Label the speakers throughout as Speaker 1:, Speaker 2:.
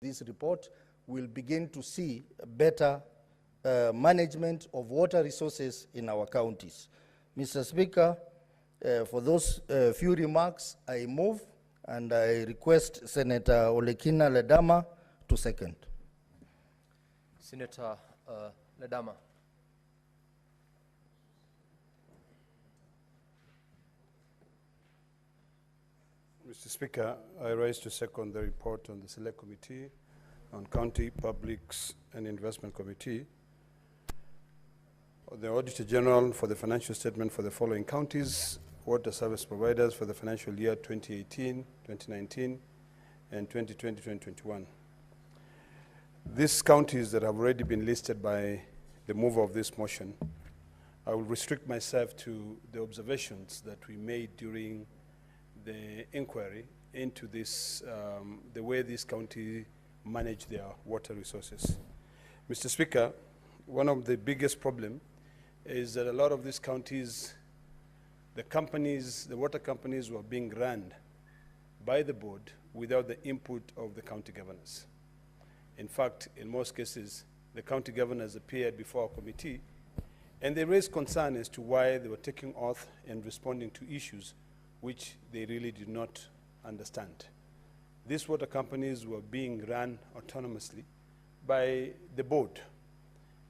Speaker 1: this report, we'll begin to see better management of water resources in our counties. Mr. Speaker, for those few remarks, I move and I request Senator Olekina Ledama to second.
Speaker 2: Senator Ledama.
Speaker 3: Mr. Speaker, I rise to second the report on the Select Committee on County Publics and Investment Committee. The Auditor General for the financial statement for the following counties, water service providers for the financial year 2018, 2019, and 2020-2021. These counties that have already been listed by the mover of this motion, I will restrict myself to the observations that we made during the inquiry into this, the way this county manage their water resources. Mr. Speaker, one of the biggest problems is that a lot of these counties, the water companies were being run by the board without the input of the county governors. In fact, in most cases, the county governors appeared before our committee and they raised concern as to why they were taking oath and responding to issues which they really did not understand. These water companies were being run autonomously by the board,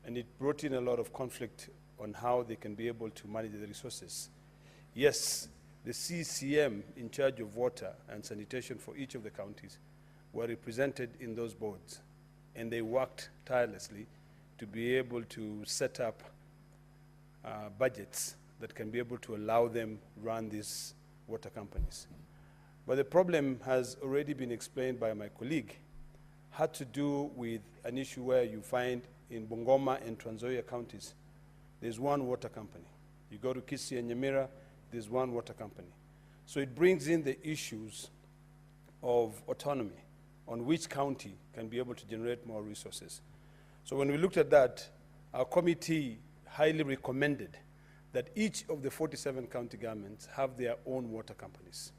Speaker 3: and it brought in a lot of conflict on how they can be able to manage the resources. Yes, the CCM in charge of water and sanitation for each of the counties were represented in those boards, and they worked tirelessly to be able to set up budgets that can be able to allow them run these water companies. But the problem has already been explained by my colleague, had to do with an issue where you find in Bungoma and Trans Nzoia counties, there's one water company. You go to Kisii and Nyamira, there's one water company. So it brings in the issues of autonomy on which county can be able to generate more resources. So when we looked at that, our committee highly recommended that each of the 47 county governments have their own water companies.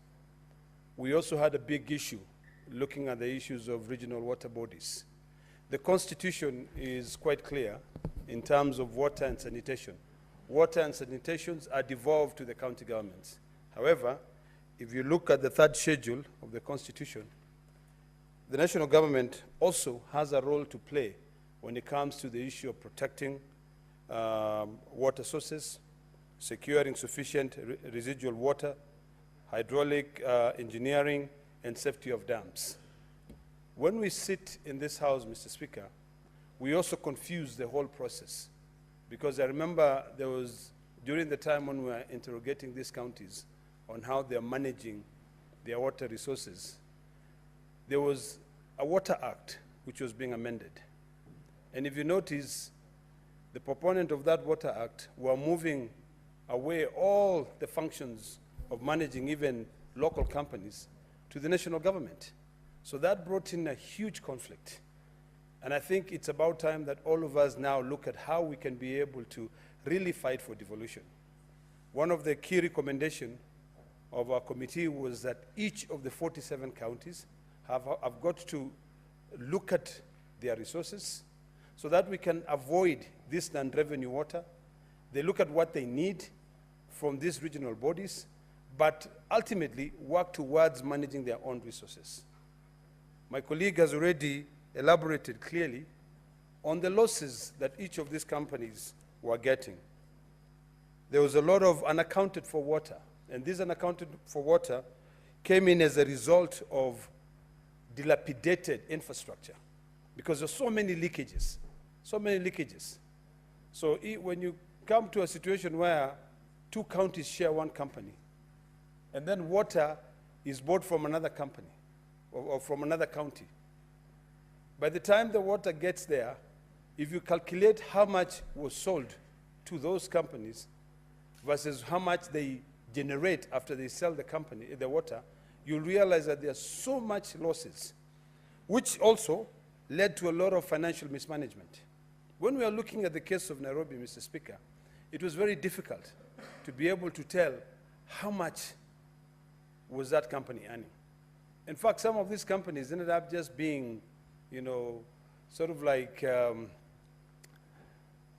Speaker 3: We also had a big issue looking at the issues of regional water bodies. The Constitution is quite clear in terms of water and sanitation. Water and sanitations are devolved to the county governments. However, if you look at the third schedule of the Constitution, the national government also has a role to play when it comes to the issue of protecting water sources, securing sufficient residual water, hydraulic engineering, and safety of dams. When we sit in this House, Mr. Speaker, we also confuse the whole process, because I remember there was, during the time when we were interrogating these counties on how they're managing their water resources, there was a Water Act which was being amended. And if you notice, the proponent of that Water Act were moving away all the functions of managing even local companies to the national government. So that brought in a huge conflict. And I think it's about time that all of us now look at how we can be able to really fight for devolution. One of the key recommendations of our committee was that each of the 47 counties have got to look at their resources so that we can avoid this non-revenue water. They look at what they need from these regional bodies, but ultimately work towards managing their own resources. My colleague has already elaborated clearly on the losses that each of these companies were getting. There was a lot of unaccounted for water, and this unaccounted for water came in as a result of dilapidated infrastructure, because there's so many leakages, so many leakages. So when you come to a situation where two counties share one company, and then water is bought from another company or from another county, by the time the water gets there, if you calculate how much was sold to those companies versus how much they generate after they sell the water, you'll realize that there's so much losses, which also led to a lot of financial mismanagement. When we are looking at the case of Nairobi, Mr. Speaker, it was very difficult to be able to tell how much was that company earning. In fact, some of these companies ended up just being you know, sort of like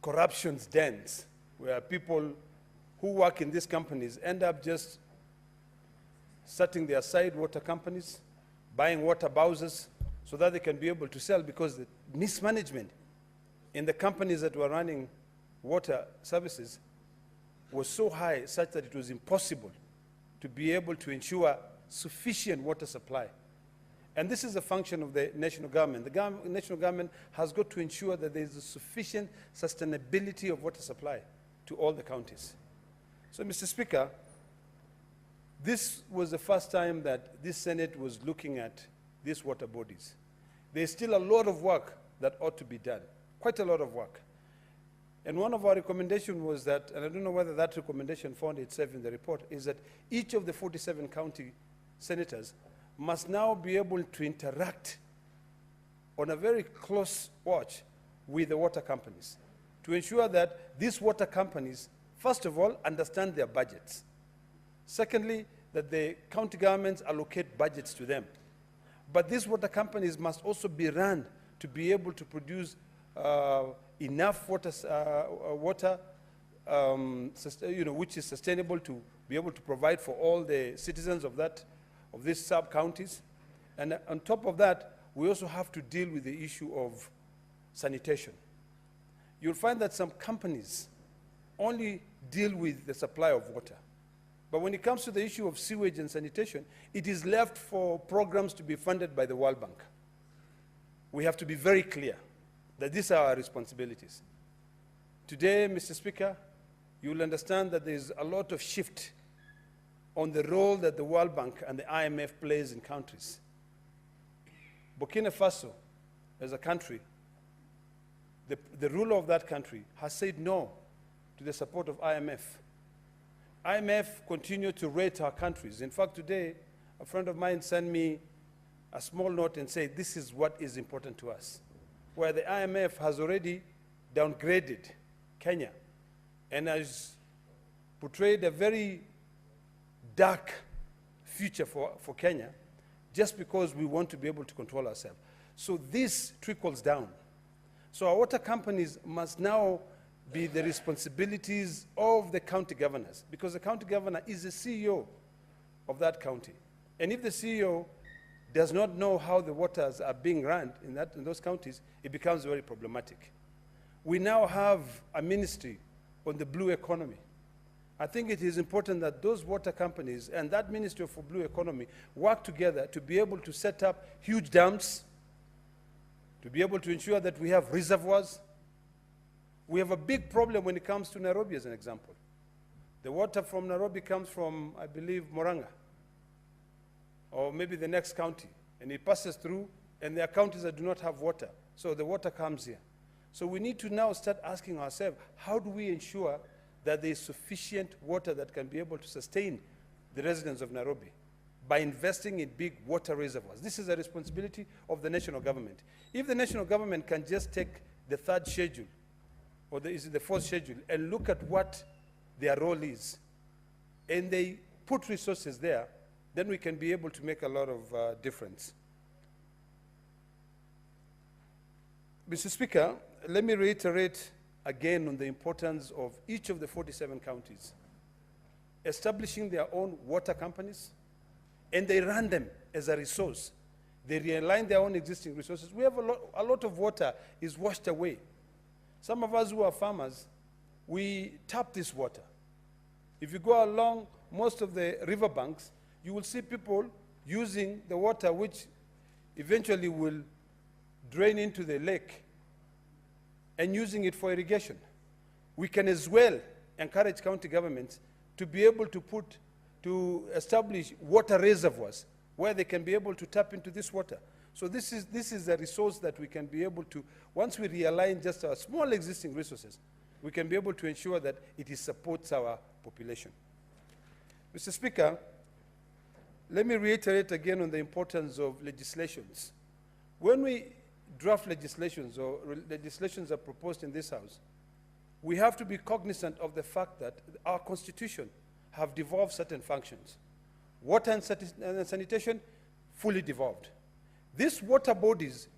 Speaker 3: corruption's dens, where people who work in these companies end up just starting their side water companies, buying water bowsers, so that they can be able to sell, because the mismanagement in the companies that were running water services was so high such that it was impossible to be able to ensure sufficient water supply. And this is a function of the national government. The national government has got to ensure that there is a sufficient sustainability of water supply to all the counties. So, Mr. Speaker, this was the first time that this Senate was looking at these water bodies. There's still a lot of work that ought to be done, quite a lot of work. And one of our recommendations was that, and I don't know whether that recommendation found itself in the report, is that each of the 47 county senators must now be able to interact on a very close watch with the water companies to ensure that these water companies, first of all, understand their budgets. Secondly, that the county governments allocate budgets to them. But these water companies must also be run to be able to produce enough water, which is sustainable to be able to provide for all the citizens of these sub-counties. And on top of that, we also have to deal with the issue of sanitation. You'll find that some companies only deal with the supply of water. But when it comes to the issue of sewage and sanitation, it is left for programs to be funded by the World Bank. We have to be very clear that these are our responsibilities. Today, Mr. Speaker, you will understand that there is a lot of shift on the role that the World Bank and the IMF plays in countries. Burkina Faso, as a country, the ruler of that country has said no to the support of IMF. IMF continue to rate our countries. In fact, today, a friend of mine sent me a small note and said, this is what is important to us, where the IMF has already downgraded Kenya and has portrayed a very dark future for Kenya just because we want to be able to control ourselves. So this trickles down. So our water companies must now be the responsibilities of the county governors, because the county governor is the CEO of that county. And if the CEO does not know how the waters are being run in those counties, it becomes very problematic. We now have a ministry on the blue economy. I think it is important that those water companies and that Ministry for Blue Economy work together to be able to set up huge dams, to be able to ensure that we have reservoirs. We have a big problem when it comes to Nairobi, as an example. The water from Nairobi comes from, I believe, Murang'a, or maybe the next county, and it passes through, and there are counties that do not have water, so the water comes here. So we need to now start asking ourselves, how do we ensure that there is sufficient water that can be able to sustain the residents of Nairobi by investing in big water reservoirs? This is a responsibility of the national government. If the national government can just take the third schedule, or the fourth schedule, and look at what their role is, and they put resources there, then we can be able to make a lot of difference. Mr. Speaker, let me reiterate again on the importance of each of the 47 counties establishing their own water companies, and they run them as a resource. They realign their own existing resources. We have a lot of water is washed away. Some of us who are farmers, we tap this water. If you go along most of the riverbanks, you will see people using the water which eventually will drain into the lake and using it for irrigation. We can as well encourage county governments to be able to establish water reservoirs where they can be able to tap into this water. So this is a resource that we can be able to, once we realign just our small existing resources, we can be able to ensure that it supports our population. Mr. Speaker, let me reiterate again on the importance of legislations. When we draft legislations or legislations are proposed in this House, we have to be cognizant of the fact that our Constitution have devolved certain functions. Water and sanitation, fully devolved. These water bodies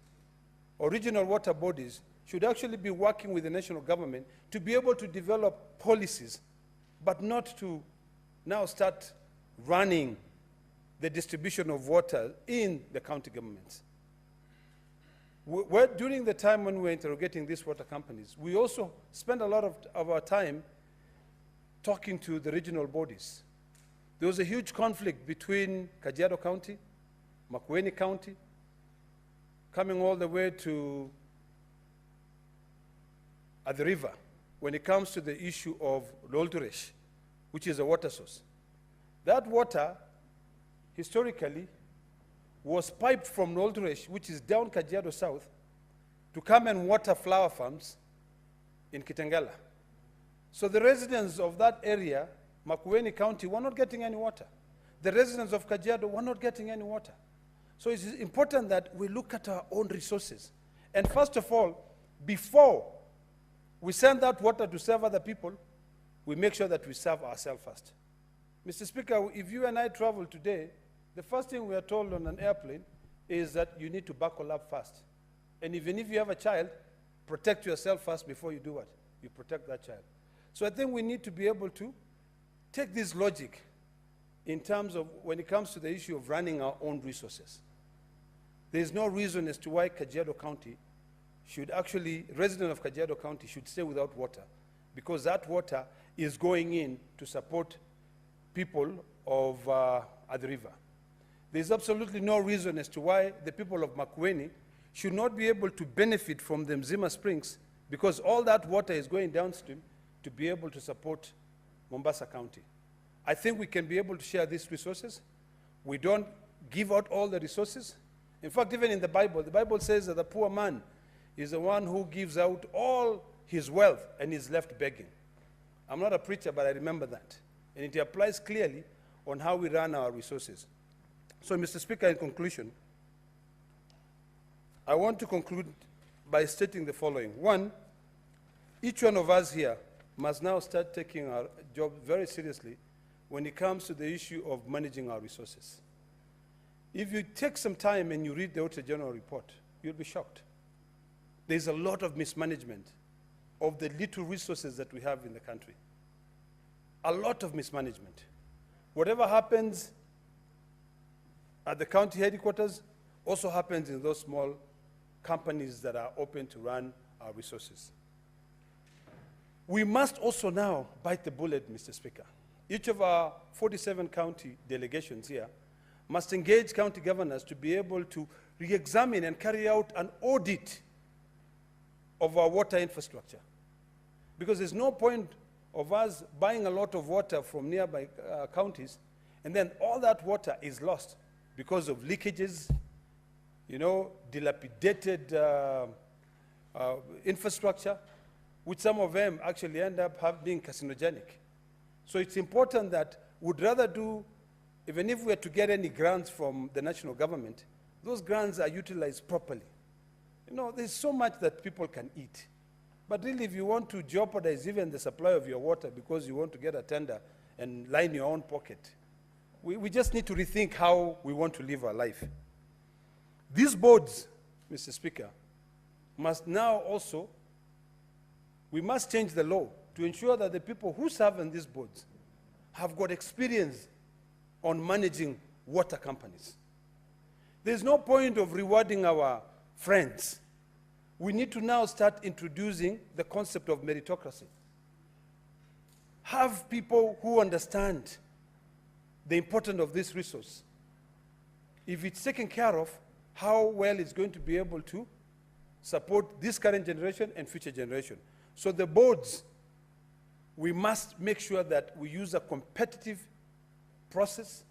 Speaker 3: or regional water bodies should actually be working with the national government to be able to develop policies, but not to now start running the distribution of water in the county governments. During the time when we were interrogating these water companies, we also spent a lot of our time talking to the regional bodies. There was a huge conflict between Kajiado County, Makueni County, coming all the way to at the river when it comes to the issue of Lolturesh, which is a water source. That water, historically, was piped from Lolturesh, which is down Kajiado South, to come and water flower farms in Kitengela. So the residents of that area, Makueni County, were not getting any water. The residents of Kajiado were not getting any water. So it's important that we look at our own resources. And first of all, before we send that water to serve other people, we make sure that we serve ourselves first. Mr. Speaker, if you and I travel today, the first thing we are told on an airplane is that you need to buckle up first. And even if you have a child, protect yourself first before you do what? You protect that child. So I think we need to be able to take this logic in terms of when it comes to the issue of running our own resources. There is no reason as to why Kajiado County should actually, residents of Kajiado County should stay without water, because that water is going in to support people of at the river. There's absolutely no reason as to why the people of Makueni should not be able to benefit from the Mzima Springs, because all that water is going downstream to be able to support Mombasa County. I think we can be able to share these resources. We don't give out all the resources. In fact, even in the Bible says that the poor man is the one who gives out all his wealth and is left begging. I'm not a preacher, but I remember that. And it applies clearly on how we run our resources. So, Mr. Speaker, in conclusion, I want to conclude by stating the following. One, each one of us here must now start taking our job very seriously when it comes to the issue of managing our resources. If you take some time and you read the Auditor General report, you'll be shocked. There's a lot of mismanagement of the little resources that we have in the country. A lot of mismanagement. Whatever happens at the county headquarters also happens in those small companies that are open to run our resources. We must also now bite the bullet, Mr. Speaker. Each of our 47 county delegations here must engage county governors to be able to re-examine and carry out an audit of our water infrastructure. Because there's no point of us buying a lot of water from nearby counties, and then all that water is lost because of leakages, you know, dilapidated infrastructure, which some of them actually end up being carcinogenic. So it's important that we'd rather do, even if we are to get any grants from the national government, those grants are utilized properly. You know, there's so much that people can eat. But really, if you want to jeopardize even the supply of your water because you want to get a tender and line your own pocket, we just need to rethink how we want to live our life. These boards, Mr. Speaker, must now also, we must change the law to ensure that the people who serve on these boards have got experience on managing water companies. There's no point of rewarding our friends. We need to now start introducing the concept of meritocracy. Have people who understand the importance of this resource. If it's taken care of, how well it's going to be able to support this current generation and future generation. So the boards, we must make sure that we use a competitive process,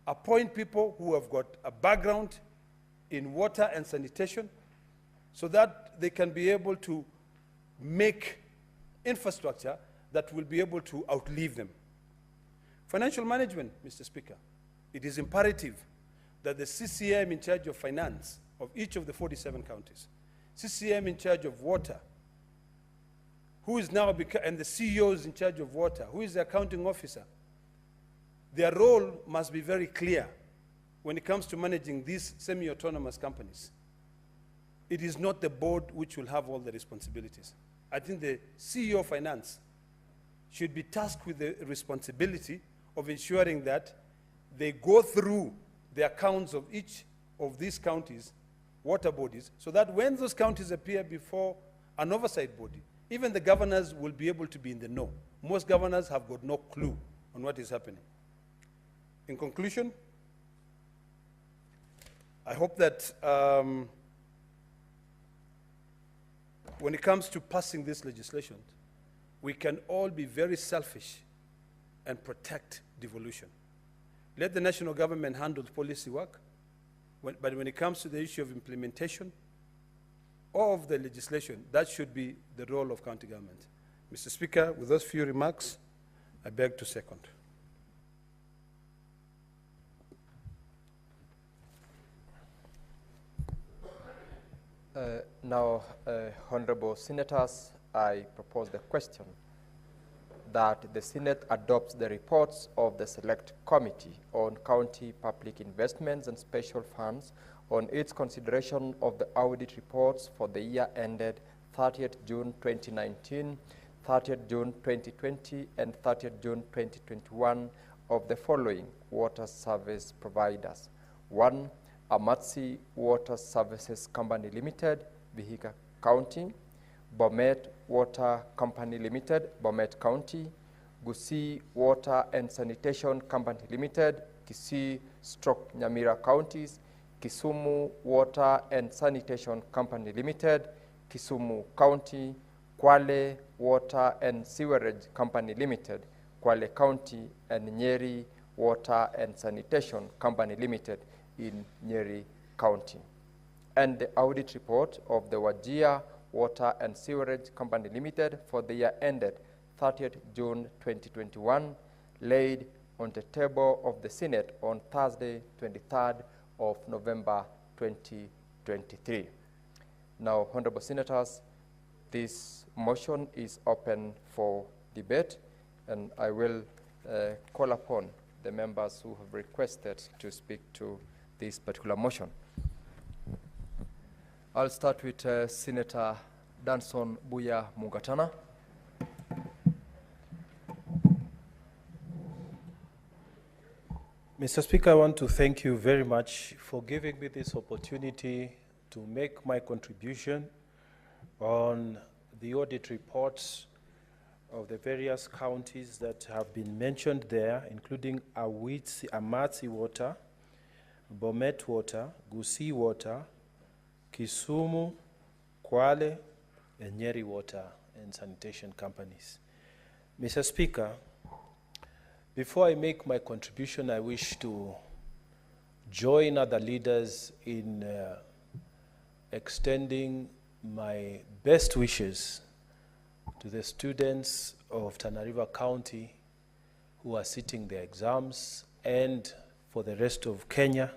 Speaker 3: appoint people who have got a background in water and sanitation, so that they can be able to make infrastructure that will be able to outlive them. Financial management, Mr. Speaker. It is imperative that the CCM in charge of finance of each of the 47 counties, CCM in charge of water, who is now, and the CEOs in charge of water, who is the accounting officer, their role must be very clear when it comes to managing these semi-autonomous companies. it is not the board which will have all the responsibilities. I think the CEO of Finance should be tasked with the responsibility of ensuring that they go through the accounts of each of these counties, water bodies, so that when those counties appear before an oversight body, even the governors will be able to be in the know. Most governors have got no clue on what is happening. In conclusion, I hope that when it comes to passing this legislation, we can all be very selfish and protect devolution. Let the national government handle policy work, but when it comes to the issue of implementation of the legislation, that should be the role of county government. Mr. Speaker, with those few remarks, I beg to second.
Speaker 2: Now, honorable senators, I propose the question that the Senate adopts the reports of the Select Committee on County Public Investments and Special Funds on its consideration of the audit reports for the year ended 30th June 2019, 30th June 2020, and 30th June 2021 of the following water service providers. 1. Amatsi Water Services Company Limited, Vihiga County. Bomet Water Company Limited, Bomet County. Gusii Water and Sanitation Company Limited, Kisii/Nyamira Counties. Kisumu Water and Sanitation Company Limited, Kisumu County. Kwale Water and Sewage Company Limited, Kwale County, and Nyeri Water and Sanitation Company Limited in Nyeri County. And the audit report of the Wajir Water and Sewerage Company Limited for the year ended 30th June 2021, laid on the table of the Senate on Thursday, 23rd of November 2023. Now, honorable senators, this motion is open for debate, and I will call upon the members who have requested to speak to this particular motion. I'll start with Senator Danson Buya Mugatana.
Speaker 4: Mr. Speaker, I want to thank you very much for giving me this opportunity to make my contribution on the audit reports of the various counties that have been mentioned there, including Amatsi Water, Bomet Water, Gusii Water, Kisumu, Kwale, and Nyeri Water and Sanitation Companies. Mr. Speaker, before I make my contribution, I wish to join other leaders in extending my best wishes to the students of Tana River County who are sitting their exams, and for the rest of Kenya,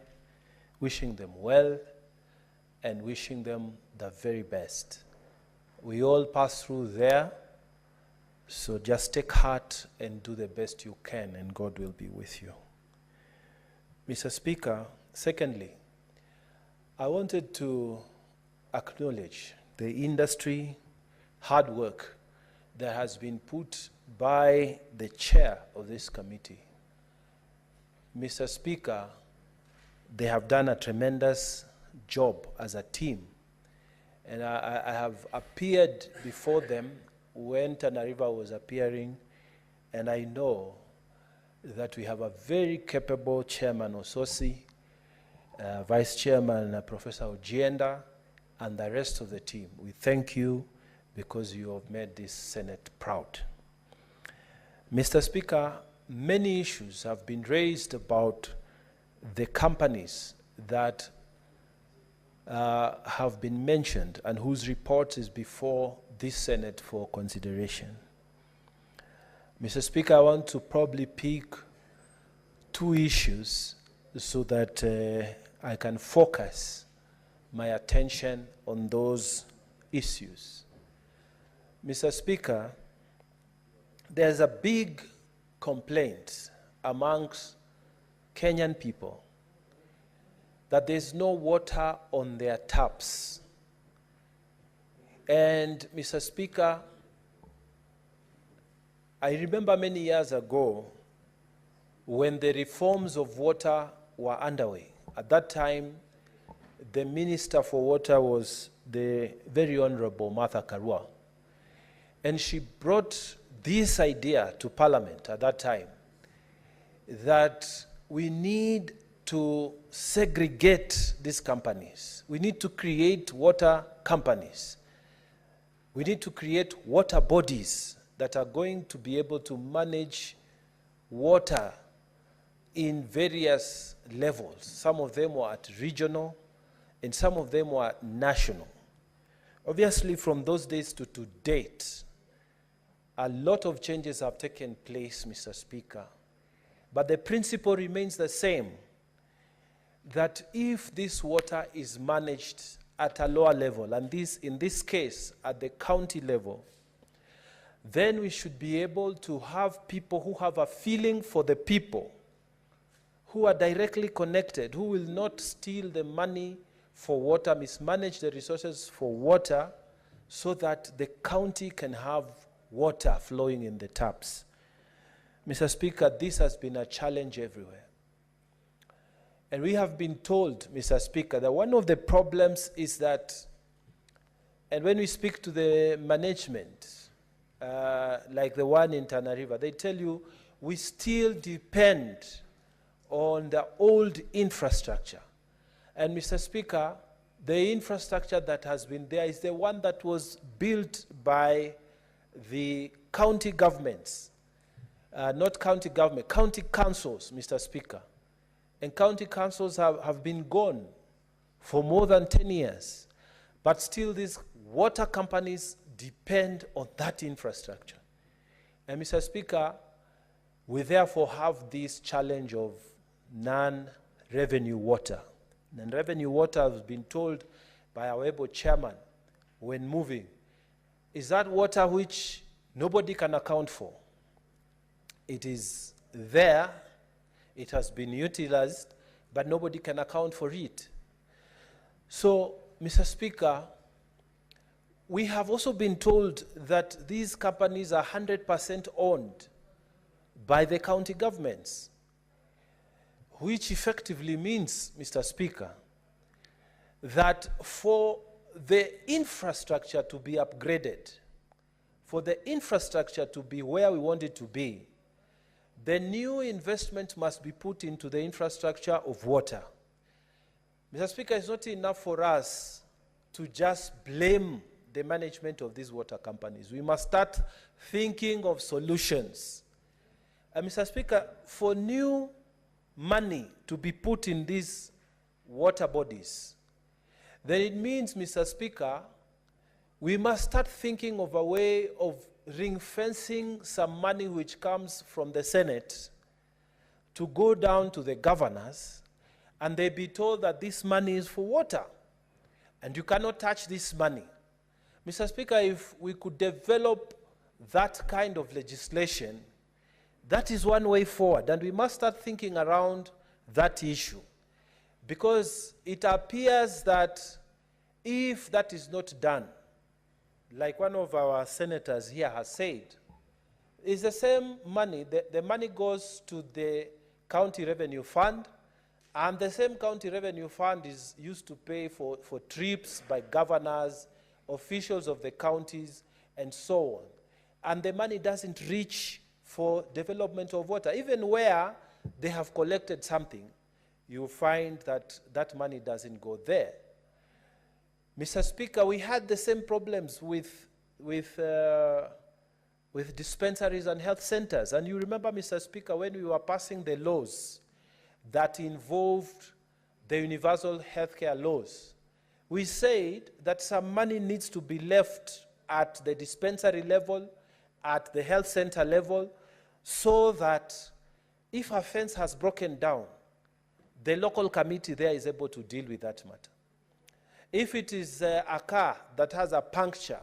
Speaker 4: wishing them well and wishing them the very best. We all pass through there, so just take heart and do the best you can, and God will be with you. Mr. Speaker, secondly, I wanted to acknowledge the industry hard work that has been put by the chair of this committee. Mr. Speaker, they have done a tremendous job as a team, and I have appeared before them when Tana River was appearing, and I know that we have a very capable chairman, Ososi, Vice Chairman, Professor Ojienda, and the rest of the team. We thank you because you have made this Senate proud. Mr. Speaker, many issues have been raised about the companies that have been mentioned and whose report is before this Senate for consideration. Mr. Speaker, I want to probably pick two issues so that I can focus my attention on those issues. Mr. Speaker, there's a big complaint amongst Kenyan people that there's no water on their taps And Mr. Speaker, I remember many years ago when the reforms of water were underway. At that time, the Minister for Water was the very Honorable Martha Karua. And she brought this idea to Parliament at that time, that we need to segregate these companies. We need to create water companies. We need to create water bodies that are going to be able to manage water in various levels. Some of them were at regional, and some of them were national. Obviously, from those days to date, a lot of changes have taken place, Mr. Speaker. But the principle remains the same, that if this water is managed at a lower level, and this, in this case, at the county level, then we should be able to have people who have a feeling for the people, who are directly connected, who will not steal the money for water, mismanage the resources for water, so that the county can have water flowing in the taps. Mr. Speaker, this has been a challenge everywhere. And we have been told, Mr. Speaker, that one of the problems is that, and when we speak to the management, like the one in Tana River, they tell you we still depend on the old infrastructure. And Mr. Speaker, the infrastructure that has been there is the one that was built by the county governments, not county government, county councils, Mr. Speaker. And county councils have been gone for more than 10 years. But still these water companies depend on that infrastructure. And Mr. Speaker, we therefore have this challenge of non-revenue water. Non-revenue water has been told by our able chairman when moving, is that water which nobody can account for. It is there, it has been utilized, but nobody can account for it. So, Mr. Speaker, we have also been told that these companies are 100% owned by the county governments, which effectively means, Mr. Speaker, that for the infrastructure to be upgraded, for the infrastructure to be where we want it to be, the new investment must be put into the infrastructure of water. Mr. Speaker, it's not enough for us to just blame the management of these water companies. We must start thinking of solutions. And Mr. Speaker, for new money to be put in these water bodies, then it means, Mr. Speaker, we must start thinking of a way of ring-fencing some money which comes from the Senate to go down to the governors, and they be told that this money is for water, and you cannot touch this money. Mr. Speaker, if we could develop that kind of legislation, that is one way forward, and we must start thinking around that issue. Because it appears that if that is not done, like one of our senators here has said, it's the same money, the money goes to the county revenue fund, and the same county revenue fund is used to pay for trips by governors, officials of the counties, and so on. And the money doesn't reach for development of water. Even where they have collected something, you find that that money doesn't go there. Mr. Speaker, we had the same problems with dispensaries and health centers. And you remember, Mr. Speaker, when we were passing the laws that involved the universal healthcare laws, we said that some money needs to be left at the dispensary level, at the health center level, so that if a fence has broken down, the local committee there is able to deal with that matter. If it is a car that has a puncture,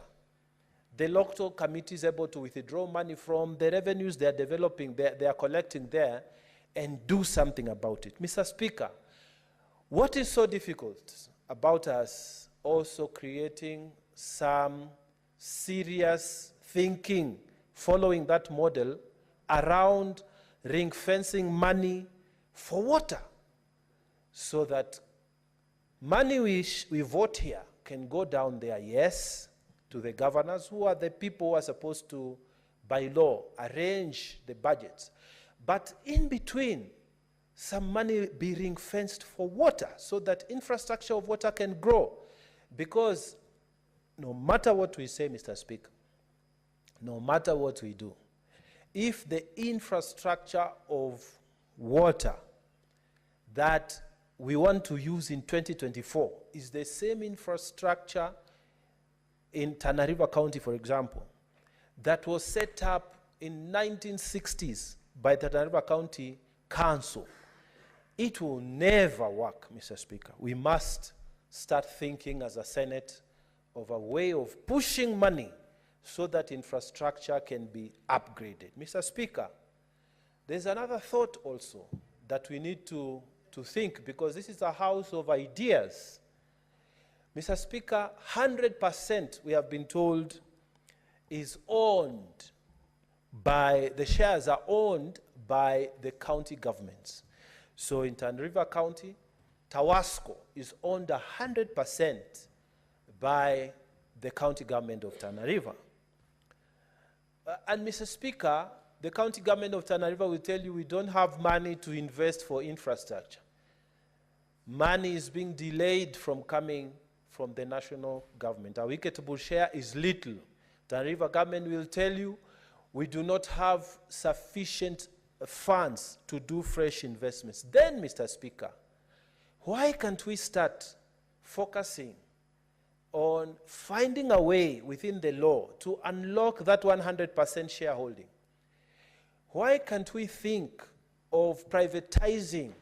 Speaker 4: the local committee is able to withdraw money from the revenues they are developing, they are collecting there, and do something about it. Mr. Speaker, what is so difficult about us also creating some serious thinking following that model around ring-fencing money for water, so that money we vote here can go down there, yes, to the governors, who are the people who are supposed to, by law, arrange the budgets. But in between, some money be ring-fenced for water, so that infrastructure of water can grow. Because no matter what we say, Mr. Speaker, no matter what we do, if the infrastructure of water that we want to use in 2024 is the same infrastructure in Tana River County, for example, that was set up in 1960s by the Tana River County Council, it will never work, Mr. Speaker. We must start thinking as a Senate of a way of pushing money so that infrastructure can be upgraded. Mr. Speaker, there's another thought also that we need to think, because this is a house of ideas. Mr. Speaker, 100%, we have been told, is owned by, the shares are owned by the county governments. So in Tana River County, Tawasco is owned 100% by the county government of Tana River. And Mr. Speaker, the county government of Tana River will tell you we don't have money to invest for infrastructure. Money is being delayed from coming from the national government. Our equitable share is little. Tana River government will tell you we do not have sufficient funds to do fresh investments. Then, Mr. Speaker, why can't we start focusing on finding a way within the law to unlock that 100% shareholding? Why can't we think of privatizing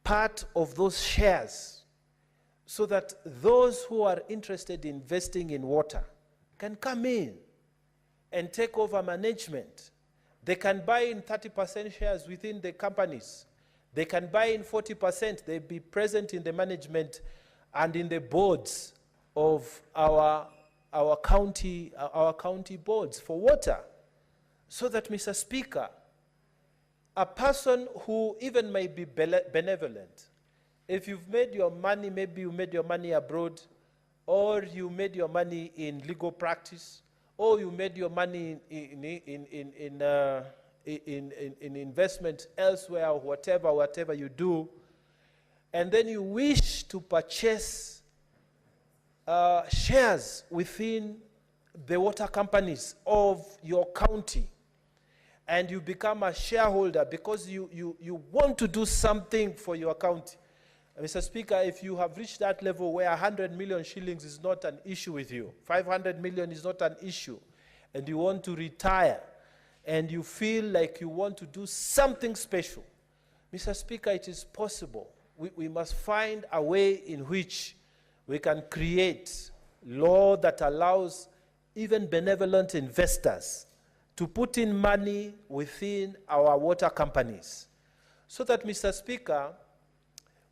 Speaker 4: part of those shares so that those who are interested in investing in water can come in and take over management? They can buy in 30% shares within the companies. They can buy in 40%. They'll be present in the management and in the boards of our county boards for water. So that, Mr. Speaker, a person who even may be benevolent, if you've made your money, maybe you made your money abroad, or you made your money in legal practice, or you made your money in investment elsewhere, or whatever you do, and then you wish to purchase shares within the water companies of your county, and you become a shareholder because you want to do something for your county. Mr. Speaker, if you have reached that level where 100 million shillings is not an issue with you, 500 million is not an issue, and you want to retire, and you feel like you want to do something special, Mr. Speaker, it is possible. We must find a way in which we can create law that allows even benevolent investors to put in money within our water companies. So that, Mr. Speaker,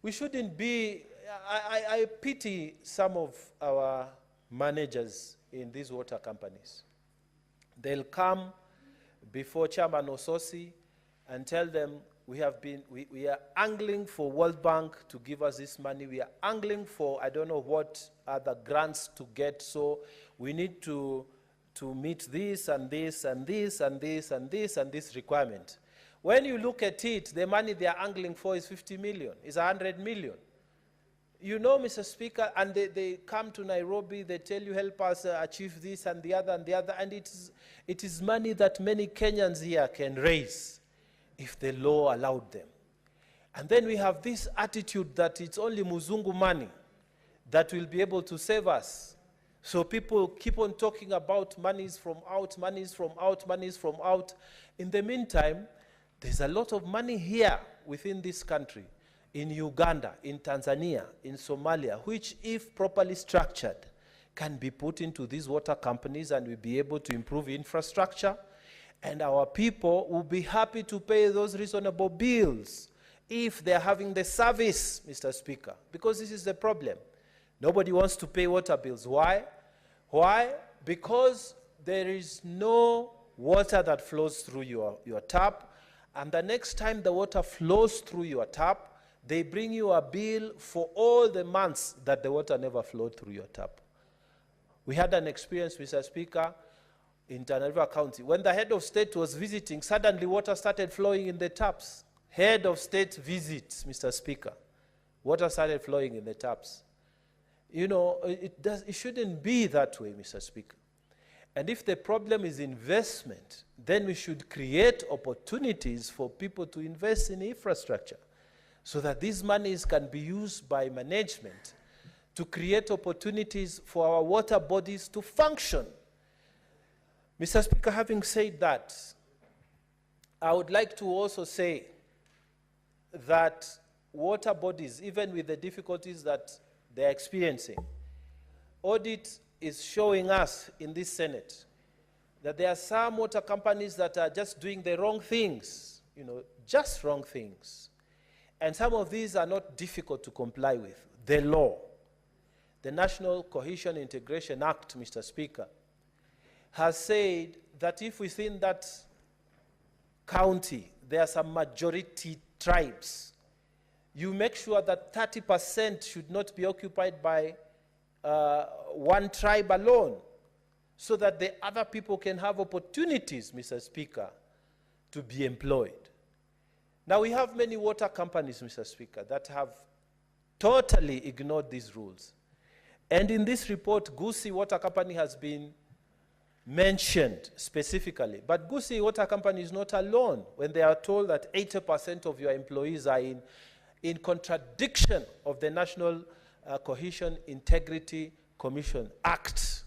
Speaker 4: we shouldn't be, I pity some of our managers in these water companies. They'll come before Chairman Ososi and tell them, we are angling for World Bank to give us this money. We are angling for, I don't know what other grants to get, so we need to meet this and this and this and this and this and this requirement. When you look at it, the money they are angling for is 50 million, is 100 million. You know, Mr. Speaker, and they come to Nairobi, they tell you, help us achieve this and the other, and it is money that many Kenyans here can raise if the law allowed them. And then we have this attitude that it's only Muzungu money that will be able to save us. So people keep on talking about monies from out, monies from out, monies from out. In the meantime, there's a lot of money here within this country, in Uganda, in Tanzania, in Somalia, which, if properly structured, can be put into these water companies, and we'll be able to improve infrastructure, and our people will be happy to pay those reasonable bills if they're having the service, Mr. Speaker. Because this is the problem. Nobody wants to pay water bills. Why? Why? Because there is no water that flows through your tap, and the next time the water flows through your tap, they bring you a bill for all the months that the water never flowed through your tap. We had an experience, Mr. Speaker, in Tana River County. When the head of state was visiting, suddenly water started flowing in the taps. Head of state visits, Mr. Speaker. Water started flowing in the taps. You know, it shouldn't be that way, Mr. Speaker. And if the problem is investment, then we should create opportunities for people to invest in infrastructure so that these monies can be used by management to create opportunities for our water bodies to function. Mr. Speaker, having said that, I would like to also say that water bodies, even with the difficulties that they're experiencing, audit is showing us in this Senate that there are some water companies that are just doing the wrong things, you know, just wrong things. And some of these are not difficult to comply with. The law, the National Cohesion Integration Act, Mr. Speaker, has said that if within that county there are some majority tribes, you make sure that 30% should not be occupied by one tribe alone, so that the other people can have opportunities, Mr. Speaker, to be employed. Now, we have many water companies, Mr. Speaker, that have totally ignored these rules. And in this report, Gusii Water Company has been mentioned specifically. But Gusii Water Company is not alone when they are told that 80% of your employees are in contradiction of the National Cohesion Integrity Commission Act.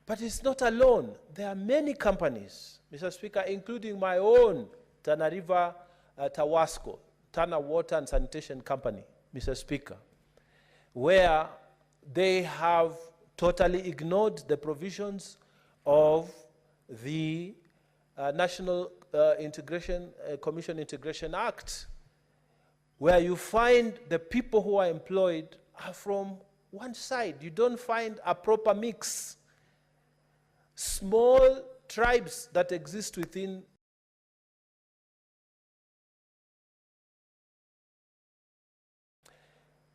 Speaker 4: But it's not alone. There are many companies, Mr. Speaker, including my own Tana River Tawasco, Tana Water and Sanitation Company, Mr. Speaker, where they have totally ignored the provisions of the National Commission Integration Act, where you find the people who are employed are from one side. You don't find a proper mix. Small tribes that exist within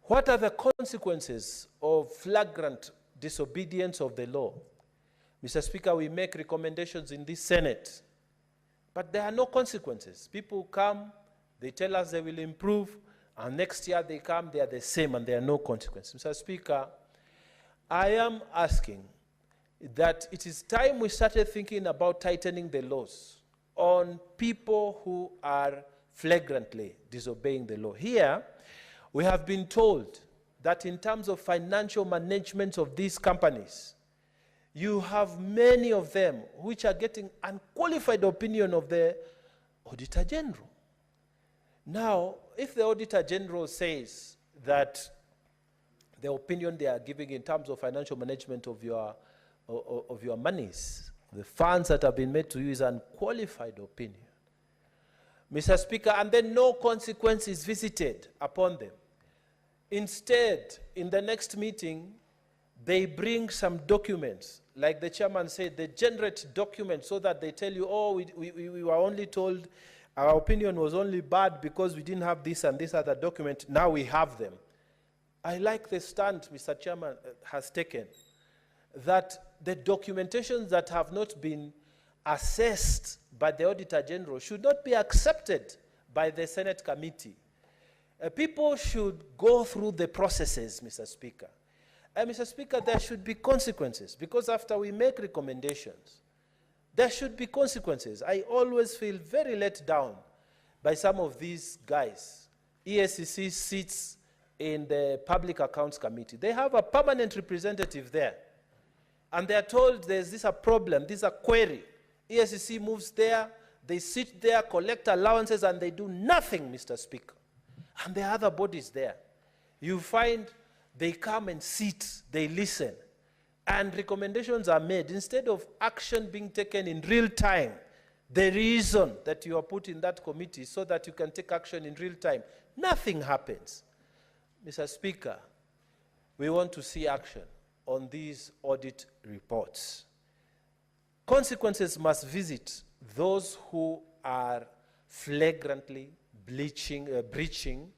Speaker 4: what are the consequences of flagrant disobedience of the law? Mr. Speaker, we make recommendations in this Senate, but there are no consequences. People come, they tell us they will improve, and next year they come, they are the same, and there are no consequences. Mr. Speaker, I am asking that it is time we started thinking about tightening the laws on people who are flagrantly disobeying the law. Here, we have been told that in terms of financial management of these companies, you have many of them which are getting unqualified opinion of the Auditor General. Now, if the Auditor General says that the opinion they are giving in terms of financial management of your monies, the funds that have been made to you, is unqualified opinion, Mr. Speaker, and then no consequence is visited upon them. Instead, in the next meeting, they bring some documents, like the chairman said, they generate documents so that they tell you, oh, we were only told our opinion was only bad because we didn't have this and this other document. Now we have them. I like the stand Mr. Chairman has taken, that the documentations that have not been assessed by the Auditor General should not be accepted by the Senate committee. People should go through the processes, Mr. Speaker. Mr. Speaker, there should be consequences, because after we make recommendations, there should be consequences. I always feel very let down by some of these guys. ESCC sits in the Public Accounts Committee. They have a permanent representative there. And they are told there's this a problem, this is a query. ESCC moves there, they sit there, collect allowances, and they do nothing, Mr. Speaker. And there are other bodies there. You find they come and sit, they listen, and recommendations are made. Instead of action being taken in real time, the reason that you are put in that committee so that you can take action in real time, nothing happens. Mr. Speaker, we want to see action on these audit reports. Consequences must visit those who are flagrantly breaching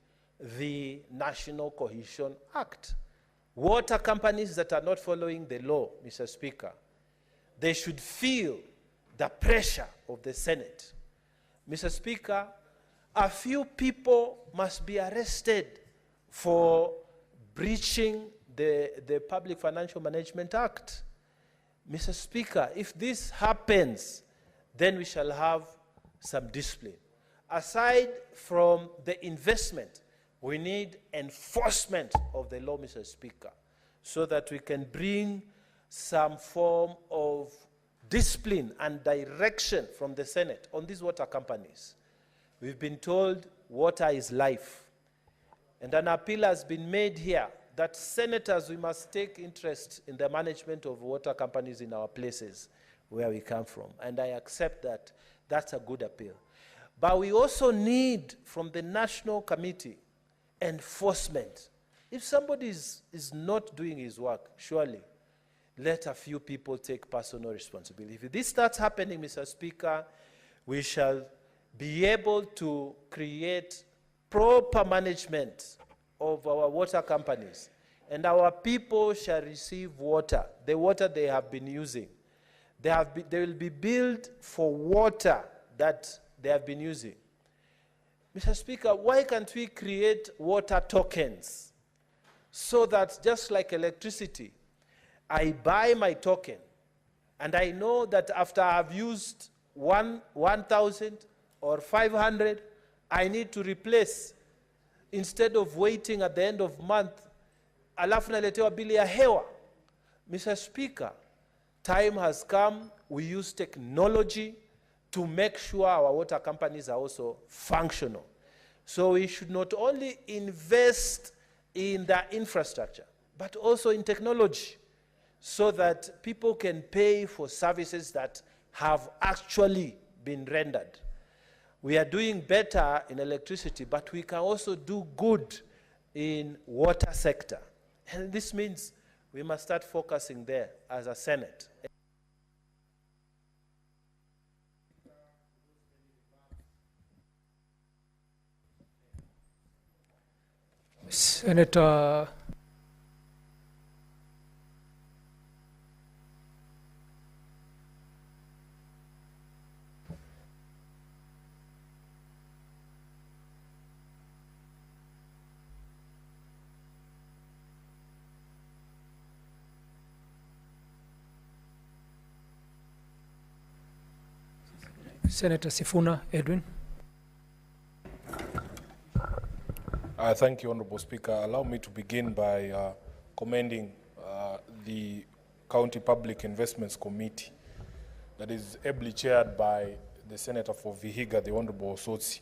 Speaker 4: the National Cohesion Act. Water companies that are not following the law, Mr. Speaker, they should feel the pressure of the Senate. Mr. Speaker, a few people must be arrested for breaching the Public Financial Management Act. Mr. Speaker, if this happens, then we shall have some discipline. Aside from the investment, we need enforcement of the law, Mr. Speaker, so that we can bring some form of discipline and direction from the Senate on these water companies. We've been told water is life. And an appeal has been made here that senators, we must take interest in the management of water companies in our places where we come from. And I accept that. That's a good appeal. But we also need, from the National Committee, enforcement. If somebody is not doing his work, surely let a few people take personal responsibility. If this starts happening, Mr. Speaker, we shall be able to create proper management of our water companies, and our people shall receive water, the water they have been using. They will be billed for water that they have been using. Mr. Speaker, why can't we create water tokens so that, just like electricity, I buy my token and I know that after I've used 1,000 or 500, I need to replace, instead of waiting at the end of month, alafu naletewa bili ya hewa. Mr. Speaker, time has come, we use technology to make sure our water companies are also functional. So we should not only invest in the infrastructure, but also in technology, so that people can pay for services that have actually been rendered. We are doing better in electricity, but we can also do good in water sector. And this means we must start focusing there as a Senate.
Speaker 5: Senator Sifuna Edwin.
Speaker 6: Thank you, Honorable Speaker. Allow me to begin by commending the County Public Investments Committee that is ably chaired by the Senator for Vihiga, the Honorable Osotsi.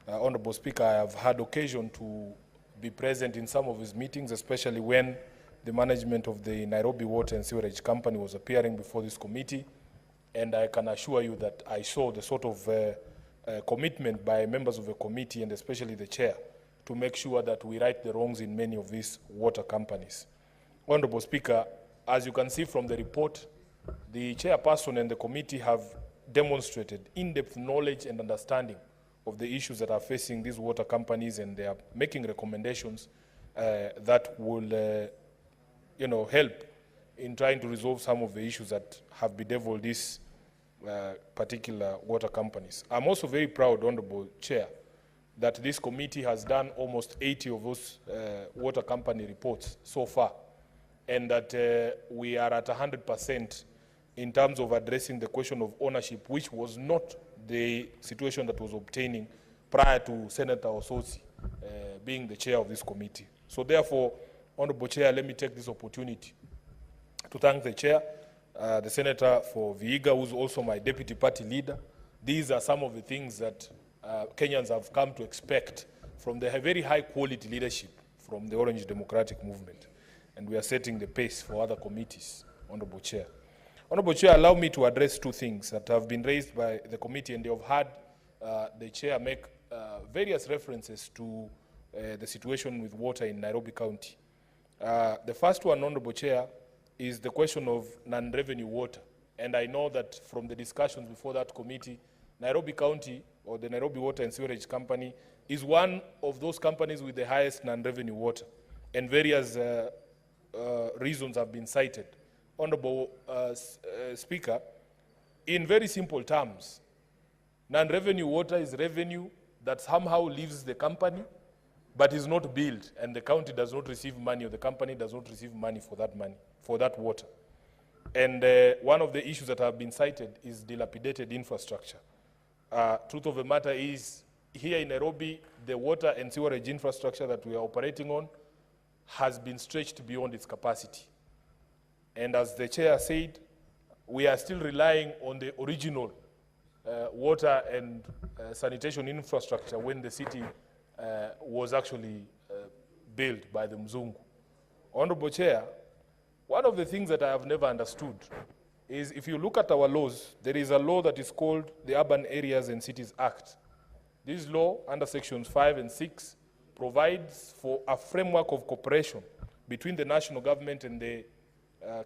Speaker 6: Honorable Speaker, I have had occasion to be present in some of his meetings, especially when the management of the Nairobi Water and Sewage Company was appearing before this committee, and I can assure you that I saw the sort of commitment by members of the committee, and especially the chair, to make sure that we right the wrongs in many of these water companies. Honorable Speaker, as you can see from the report, the chairperson and the committee have demonstrated in-depth knowledge and understanding of the issues that are facing these water companies, and they are making recommendations that will help in trying to resolve some of the issues that have bedeviled these particular water companies. I'm also very proud, Honorable Chair, that this committee has done almost 80 of those water company reports so far, and that we are at 100% in terms of addressing the question of ownership, which was not the situation that was obtaining prior to Senator Osotsi being the chair of this committee. So therefore, Honorable Chair, let me take this opportunity to thank the chair, the Senator for Vihiga, who's also my deputy party leader. These are some of the things that Kenyans have come to expect from the very high quality leadership from the Orange Democratic Movement. And we are setting the pace for other committees, Honorable Chair. Honorable Chair, allow me to address two things that have been raised by the committee, and they have had the chair make various references to the situation with water in Nairobi County. The first one, Honorable Chair, is the question of non-revenue water. And I know that from the discussions before that committee, Nairobi County, or the Nairobi Water and Sewage Company, is one of those companies with the highest non-revenue water. And various reasons have been cited. Honorable Speaker, in very simple terms, non-revenue water is revenue that somehow leaves the company, but is not billed, and the county does not receive money, or the company does not receive money, for that water. And one of the issues that have been cited is dilapidated infrastructure. Truth of the matter is, here in Nairobi, the water and sewerage infrastructure that we are operating on has been stretched beyond its capacity. And as the chair said, we are still relying on the original water and sanitation infrastructure when the city was actually built by the Mzungu. Honorable Chair, one of the things that I have never understood is, if you look at our laws, there is a law that is called the Urban Areas and Cities Act. This law, under sections 5 and 6, provides for a framework of cooperation between the national government and the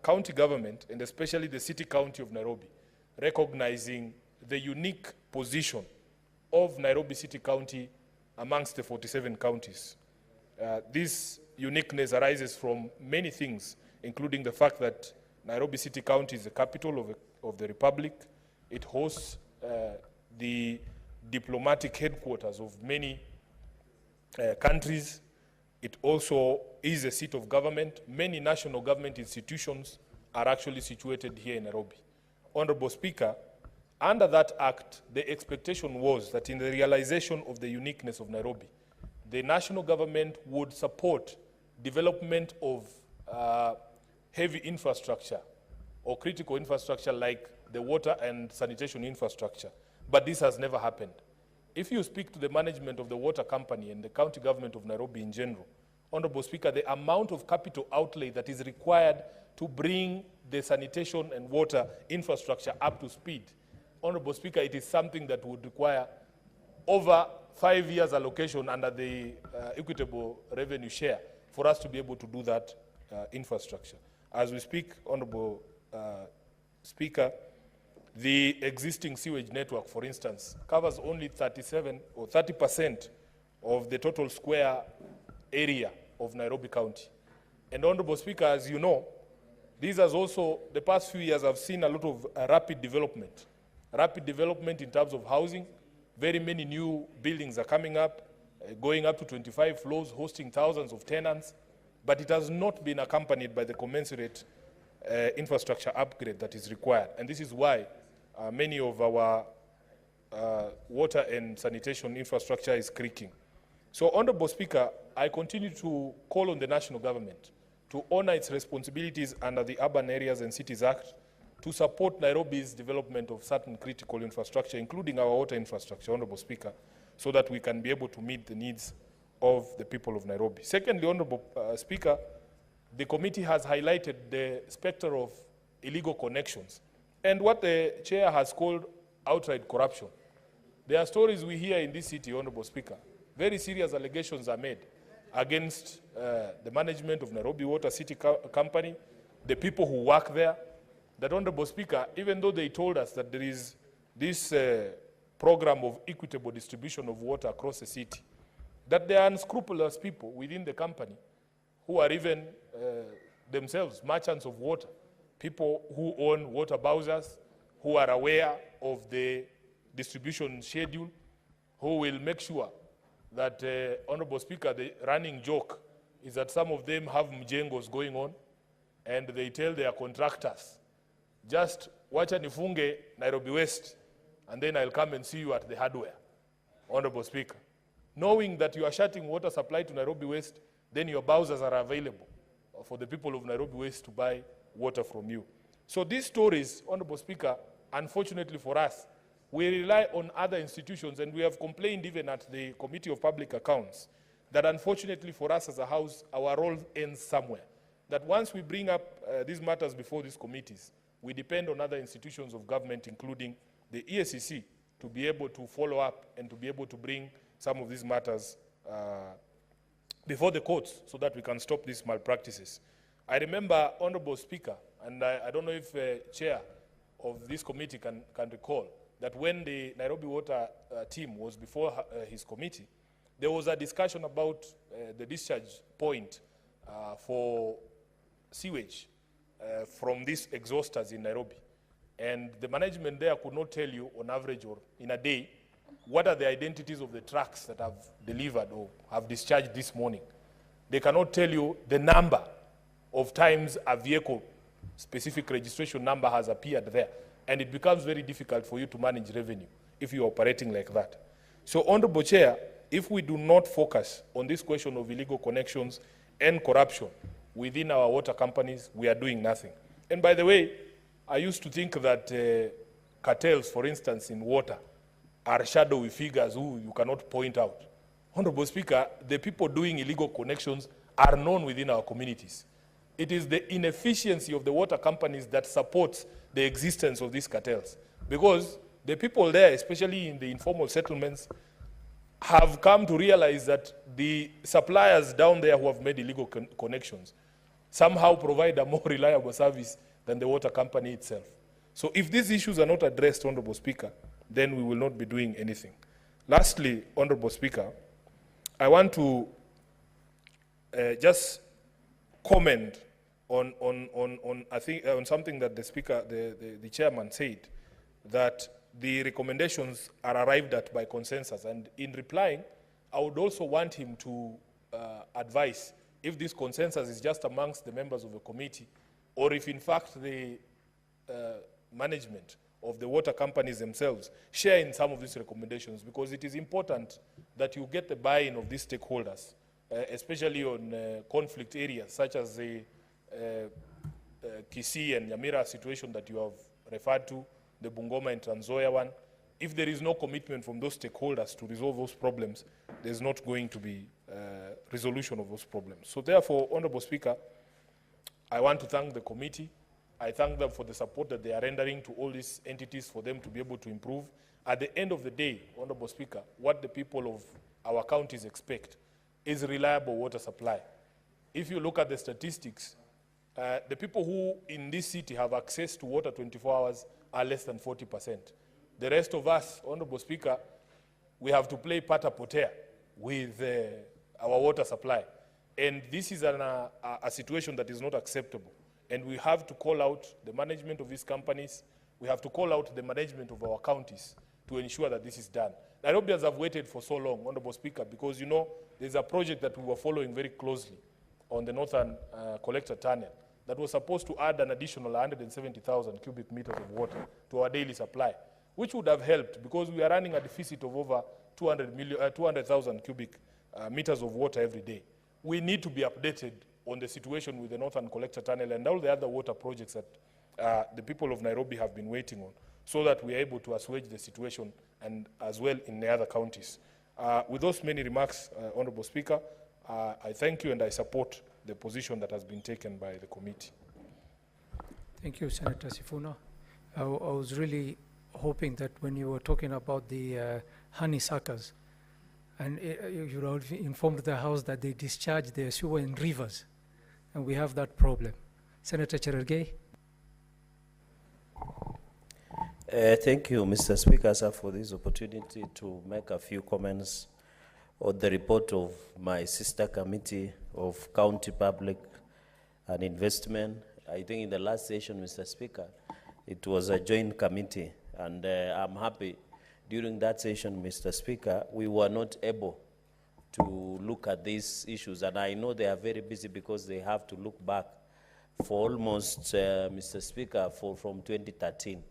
Speaker 6: county government, and especially the city county of Nairobi, recognizing the unique position of Nairobi City County amongst the 47 counties. This uniqueness arises from many things, including the fact that Nairobi City County is the capital of the Republic. It hosts the diplomatic headquarters of many countries. It also is a seat of government. Many national government institutions are actually situated here in Nairobi. Honorable Speaker, under that act, the expectation was that in the realization of the uniqueness of Nairobi, the national government would support development of heavy infrastructure or critical infrastructure like the water and sanitation infrastructure. But this has never happened. If you speak to the management of the water company and the county government of Nairobi in general, Honorable Speaker, the amount of capital outlay that is required to bring the sanitation and water infrastructure up to speed, Honorable Speaker, it is something that would require over 5 years allocation under the equitable revenue share for us to be able to do that infrastructure. As we speak, Honorable Speaker, the existing sewage network, for instance, covers only 37 or 30% of the total square area of Nairobi County. And Honorable Speaker, as you know, these has also, the past few years, I've seen a lot of rapid development. Rapid development in terms of housing. Very many new buildings are coming up, going up to 25 floors, hosting thousands of tenants, but it has not been accompanied by the commensurate infrastructure upgrade that is required. And this is why many of our water and sanitation infrastructure is creaking. So, Honorable Speaker, I continue to call on the national government to honor its responsibilities under the Urban Areas and Cities Act to support Nairobi's development of certain critical infrastructure, including our water infrastructure, Honorable Speaker, so that we can be able to meet the needs of the people of Nairobi. Secondly, Honorable Speaker, the committee has highlighted the specter of illegal connections and what the chair has called outright corruption. There are stories we hear in this city, Honorable Speaker. Very serious allegations are made against the management of Nairobi Water City Company, the people who work there, that, Honorable Speaker, even though they told us that there is this program of equitable distribution of water across the city, that there are unscrupulous people within the company who are even themselves merchants of water, people who own water bowsers, who are aware of the distribution schedule, who will make sure that, Honorable Speaker, the running joke is that some of them have mjengos going on, and they tell their contractors, just wacha nifunge Nairobi West, and then I'll come and see you at the hardware, Honorable Speaker. Knowing that you are shutting water supply to Nairobi West, then your bowsers are available for the people of Nairobi West to buy water from you. So these stories, Honorable Speaker, unfortunately for us, we rely on other institutions, and we have complained even at the Committee of Public Accounts that unfortunately for us as a House, our role ends somewhere. That once we bring up these matters before these committees, we depend on other institutions of government, including the EACC, to be able to follow up and to be able to bring some of these matters before the courts so that we can stop these malpractices. I remember, Honorable Speaker, and I don't know if Chair of this committee can recall, that when the Nairobi Water team was before his committee, there was a discussion about the discharge point for sewage from these exhausters in Nairobi. And the management there could not tell you on average or in a day what are the identities of the trucks that have delivered or have discharged this morning. They cannot tell you the number of times a vehicle specific registration number has appeared there. And it becomes very difficult for you to manage revenue if you're operating like that. So, Honorable Chair, if we do not focus on this question of illegal connections and corruption within our water companies, we are doing nothing. And by the way, I used to think that cartels, for instance, in water, are shadowy figures who you cannot point out. Honorable Speaker, the people doing illegal connections are known within our communities. It is the inefficiency of the water companies that supports the existence of these cartels. Because the people there, especially in the informal settlements, have come to realize that the suppliers down there who have made illegal connections somehow provide a more reliable service than the water company itself. So if these issues are not addressed, Honorable Speaker, then we will not be doing anything. Lastly, Honorable Speaker, I want to just comment on something that the Speaker, the Chairman said, that the recommendations are arrived at by consensus. And in replying, I would also want him to advise if this consensus is just amongst the members of the committee, or if in fact the management of the water companies themselves share in some of these recommendations, because it is important that you get the buy-in of these stakeholders, especially on conflict areas such as the Kisii and Nyamira situation that you have referred to, the Bungoma and Trans Nzoia one. If there is no commitment from those stakeholders to resolve those problems, there's not going to be resolution of those problems. So therefore, Honorable Speaker, I want to thank the committee. I thank them for the support that they are rendering to all these entities for them to be able to improve. At the end of the day, Honorable Speaker, what the people of our counties expect is reliable water supply. If you look at the statistics, the people who in this city have access to water 24 hours are less than 40%. The rest of us, Honorable Speaker, we have to play pata potea with our water supply. And this is a situation that is not acceptable. And we have to call out the management of these companies. We have to call out the management of our counties to ensure that this is done. Nairobians have waited for so long, Honorable Speaker, because, you know, there's a project that we were following very closely on the Northern Collector Tunnel that was supposed to add an additional 170,000 cubic meters of water to our daily supply, which would have helped because we are running a deficit of over 200,000 cubic meters of water every day. We need to be updated on the situation with the Northern Collector Tunnel and all the other water projects that the people of Nairobi have been waiting on, so that we are able to assuage the situation and as well in the other counties. With those many remarks, Honorable Speaker, I thank you and I support the position that has been taken by the committee.
Speaker 5: Thank you, Senator Sifuna. I was really hoping that when you were talking about the honeysuckers, and you have informed the House that they discharge their sewer in rivers, and we have that problem. Senator Cherargei.
Speaker 7: Thank you, Mr. Speaker, sir, for this opportunity to make a few comments on the report of my sister committee of County Public and Investment. I think in the last session, Mr. Speaker, it was a joint committee, and I'm happy during that session, Mr. Speaker, we were not able to look at these issues, and I know they are very busy because they have to look back for almost, Mr. Speaker, from 2013,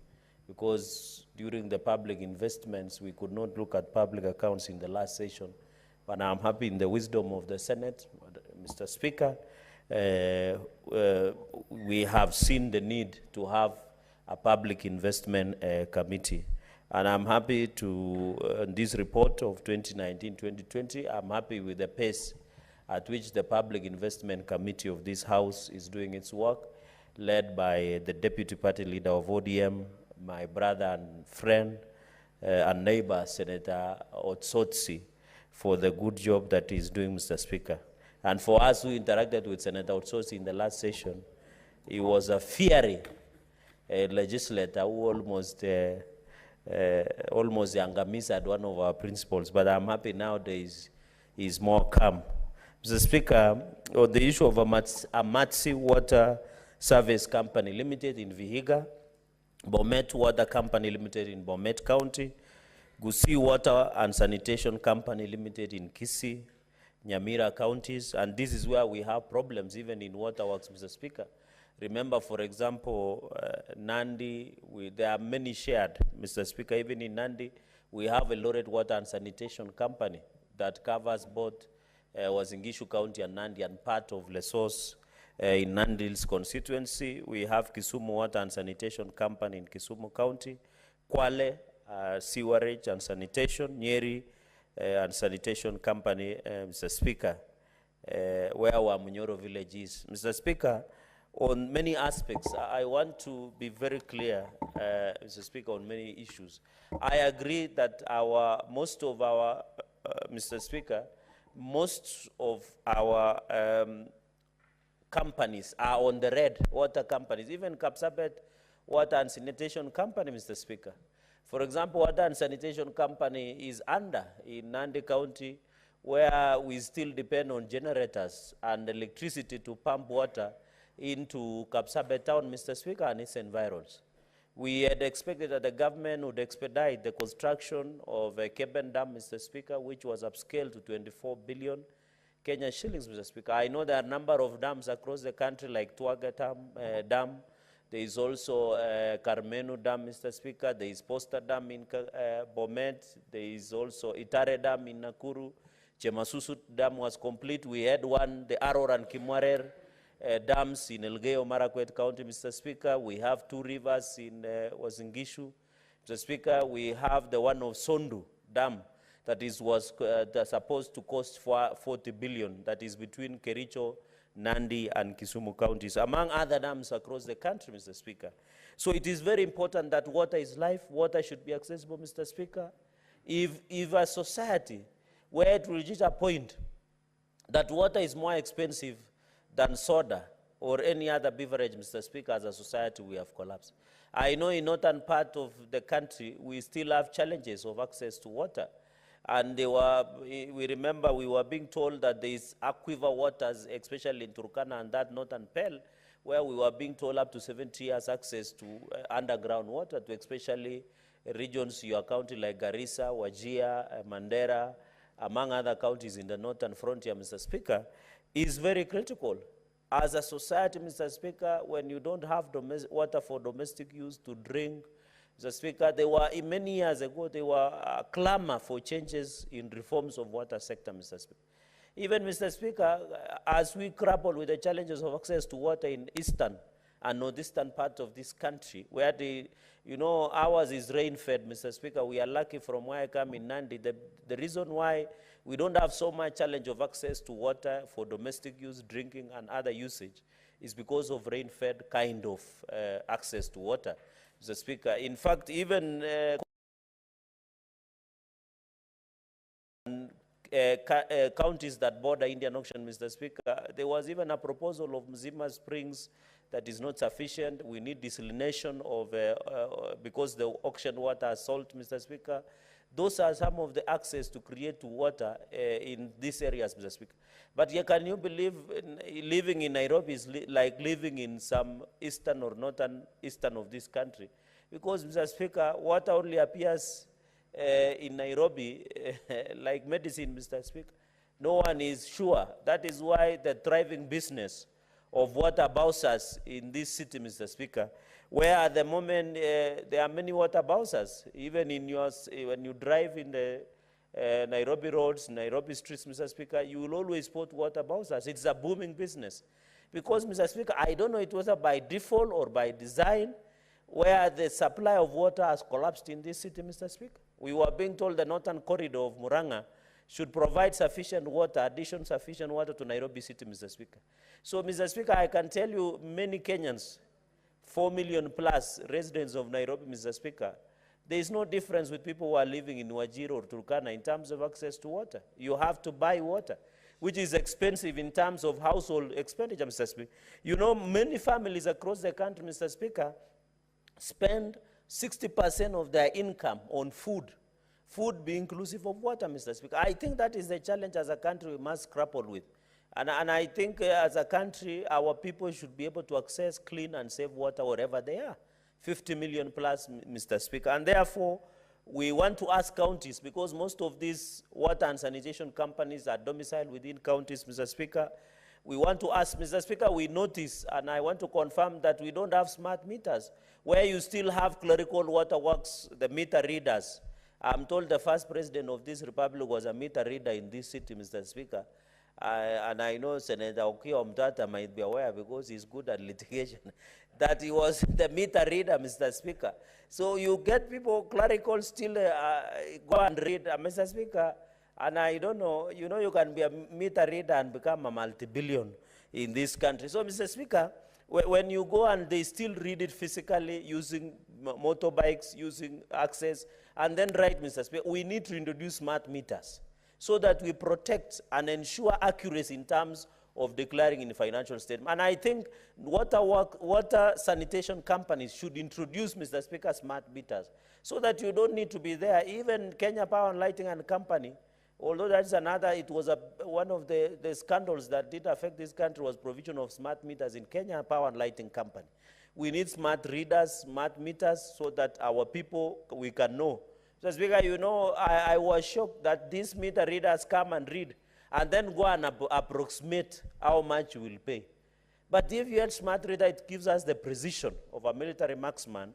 Speaker 7: because during the public investments, we could not look at public accounts in the last session. But I'm happy in the wisdom of the Senate, Mr. Speaker, we have seen the need to have a public investment committee. And I'm happy to, this report of 2019-2020, I'm happy with the pace at which the Public Investment Committee of this House is doing its work, led by the Deputy Party Leader of ODM, my brother and friend and neighbor, Senator Otsotsi, for the good job that he's doing, Mr. Speaker. And for us who interacted with Senator Otsosi in the last session, he was a fiery legislator who almost angamised one of our principles. But I'm happy nowadays he's more calm. Mr. Speaker, on the issue of Amatsi Water Service Company Limited in Vihiga, Bomet Water Company Limited in Bomet County, Gusii Water and Sanitation Company Limited in Kisii, Nyamira counties, and this is where we have problems even in waterworks, Mr. Speaker. Remember, for example, Nandi, there are many shared, Mr. Speaker. Even in Nandi, we have a Lored Water and Sanitation Company that covers both Wazingishu County and Nandi and part of Lesos in Nandi's constituency. We have Kisumu Water and Sanitation Company in Kisumu County, Kwale, Sewerage and Sanitation, Nyeri and Sanitation Company, Mr. Speaker, where our Munyoro village is. Mr. Speaker, on many aspects, I want to be very clear, Mr. Speaker, on many issues. I agree that most of our companies are on the red, water companies, even Kapsabet Water and Sanitation Company, Mr. Speaker. For example, Water and Sanitation Company is under in Nandi County, where we still depend on generators and electricity to pump water into Kapsabet town, Mr. Speaker, and its environs. We had expected that the government would expedite the construction of a Keben Dam, Mr. Speaker, which was upscaled to 24 billion Kenya shillings, Mr. Speaker. I know there are a number of dams across the country, like Tuaga Dam. There is also Karmenu Dam, Mr. Speaker. There is Posta Dam in Bomet. There is also Itare Dam in Nakuru. Chemasusu Dam was complete. We had one, the Aror and Kimwarer dams in Elgeyo Marakwet County, Mr. Speaker. We have 2 rivers in Wazingishu. Mr. Speaker, we have the one of Sondu Dam that was supposed to cost 40 billion, that is between Kericho, Nandi, and Kisumu counties, among other dams across the country, Mr. Speaker. So it is very important that water is life. Water should be accessible, Mr. Speaker. If a society were to reach a point that water is more expensive than soda or any other beverage, Mr. Speaker, as a society, we have collapsed. I know in northern part of the country, we still have challenges of access to water. And we remember we were being told that there is aquifer waters, especially in Turkana and that northern Pearl, where we were being told up to 70 years access to underground water, to especially regions, your county like Garissa, Wajir, Mandera, among other counties in the northern frontier, Mr. Speaker, is very critical. As a society, Mr. Speaker, when you don't have water for domestic use to drink, Mr. Speaker, many years ago, there were a clamor for changes in reforms of water sector, Mr. Speaker. Even, Mr. Speaker, as we grapple with the challenges of access to water in eastern and northeastern part of this country, where ours is rain-fed, Mr. Speaker. We are lucky from where I come in Nandi. The reason why we don't have so much challenge of access to water for domestic use, drinking, and other usage is because of rain-fed kind of access to water, Mr. Speaker. In fact, even counties that border Indian Ocean, Mr. Speaker, there was even a proposal of Mzima Springs that is not sufficient. We need desalination because the auction water has salt, Mr. Speaker. Those are some of the access to create water in these areas, Mr. Speaker. But can you believe living in Nairobi is like living in some eastern or northern eastern of this country? Because, Mr. Speaker, water only appears in Nairobi like medicine, Mr. Speaker. No one is sure. That is why the thriving business of water bowsers in this city, Mr. Speaker, where at the moment there are many water bowsers. Even when you drive in the Nairobi roads, Nairobi streets, Mr. Speaker, you will always spot water bowsers. It's a booming business. Because, Mr. Speaker, I don't know it was by default or by design, where the supply of water has collapsed in this city, Mr. Speaker. We were being told the northern corridor of Murang'a should provide sufficient water, sufficient water to Nairobi city, Mr. Speaker. So, Mr. Speaker, I can tell you many Kenyans, 4 million plus residents of Nairobi, Mr. Speaker, there is no difference with people who are living in Wajir or Turkana in terms of access to water. You have to buy water. which is expensive in terms of household expenditure, Mr. Speaker. You know, many families across the country, Mr. Speaker, spend 60% of their income on food. Food being inclusive of water, Mr. Speaker. I think that is the challenge as a country we must grapple with. And I think as a country, our people should be able to access clean and safe water wherever they are. 50 million plus, Mr. Speaker. And therefore, we want to ask counties, because most of these water and sanitation companies are domiciled within counties, Mr. Speaker. We want to ask, Mr. Speaker, we notice, and I want to confirm that we don't have smart meters, where you still have clerical waterworks, the meter readers. I'm told the first president of this republic was a meter reader in this city, Mr. Speaker. And I know Senator Okiya Omtata might be aware, because he's good at litigation, that he was the meter reader, Mr. Speaker. So you get people, clerical, still go and read, Mr. Speaker, and I don't know, you know, you can be a meter reader and become a multi-billion in this country. So, Mr. Speaker, when you go and they still read it physically using motorbikes, using access, and then write, Mr. Speaker, we need to introduce smart meters so that we protect and ensure accuracy in terms of declaring in the financial statement. And I think water sanitation companies should introduce, Mr. Speaker, smart meters, so that you don't need to be there. Even Kenya Power and Lighting and Company, although that's another, it was one of the scandals that did affect this country was provision of smart meters in Kenya Power and Lighting Company. We need smart readers, smart meters, so that our people, we can know. Mr. Speaker, you know, I was shocked that these meter readers come and read, and then go and approximate how much you will pay. But if you had smart reader, it gives us the precision of a military marksman,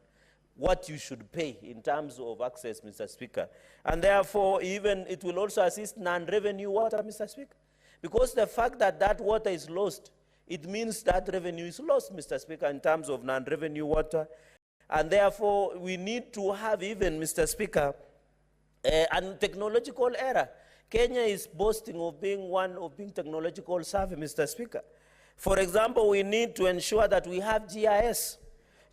Speaker 7: what you should pay in terms of access, Mr. Speaker. And therefore, even it will also assist non-revenue water, Mr. Speaker. Because the fact that that water is lost, it means that revenue is lost, Mr. Speaker, in terms of non-revenue water. And therefore, we need to have even, Mr. Speaker, a technological era. Kenya is boasting of being being technological savvy, Mr. Speaker. For example, we need to ensure that we have GIS,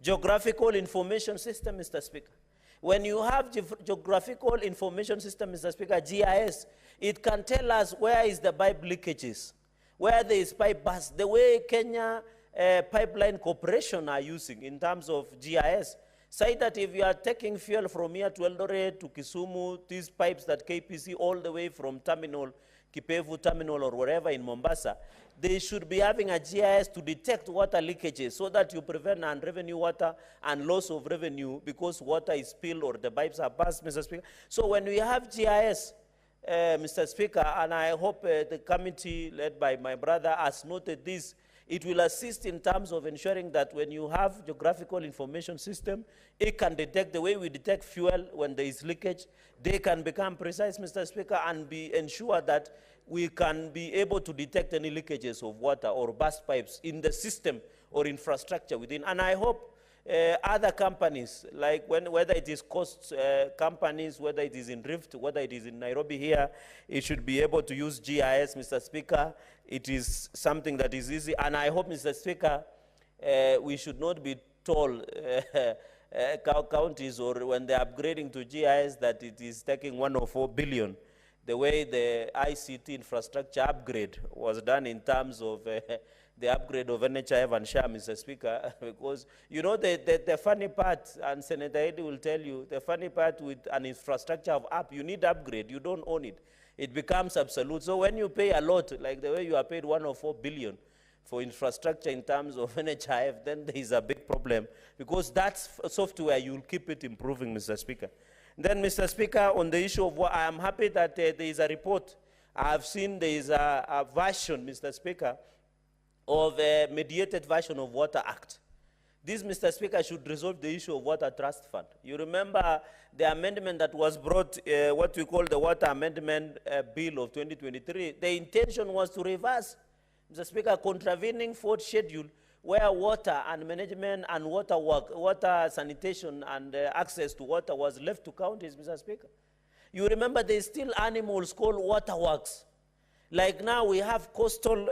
Speaker 7: Geographical Information System, Mr. Speaker. When you have Geographical Information System, Mr. Speaker, GIS, it can tell us where is the pipe leakages, where there is pipe burst, the way Kenya Pipeline Corporation are using in terms of GIS. Say that if you are taking fuel from here to Eldoret to Kisumu, these pipes that KPC all the way from terminal, Kipevu terminal or wherever in Mombasa, they should be having a GIS to detect water leakages so that you prevent non-revenue water and loss of revenue because water is spilled or the pipes are burst, Mr. Speaker. So when we have GIS, Mr. Speaker, and I hope the committee led by my brother has noted this, it will assist in terms of ensuring that when you have geographical information system, it can detect the way we detect fuel when there is leakage. They can become precise, Mr. Speaker, and ensure that we can be able to detect any leakages of water or burst pipes in the system or infrastructure within. And I hope other companies, like whether it is coast companies, whether it is in Rift, whether it is in Nairobi here, it should be able to use GIS, Mr. Speaker. It is something that is easy. And I hope, Mr. Speaker, we should not be told counties or when they're upgrading to GIS that it is taking 104 billion. The way the ICT infrastructure upgrade was done in terms of the upgrade of NHIF and SHA, Mr. Speaker, because, you know, the funny part, and Senator Eddy will tell you, the funny part with an infrastructure of app, you need upgrade, you don't own it. It becomes absolute. So when you pay a lot, like the way you are paid 104 billion for infrastructure in terms of NHIF, then there is a big problem, because that's software, you'll keep it improving, Mr. Speaker. Then, Mr. Speaker, on the issue of what I am happy that there is a report. I have seen there is a version, Mr. Speaker, of a mediated version of Water Act. This, Mr. Speaker, should resolve the issue of Water Trust Fund. You remember the amendment that was brought, what we call the Water Amendment Bill of 2023. The intention was to reverse, Mr. Speaker, contravening fourth schedule, where water and management and water sanitation and access to water was left to counties, Mr. Speaker. You remember there's still animals called waterworks. Like now we have coastal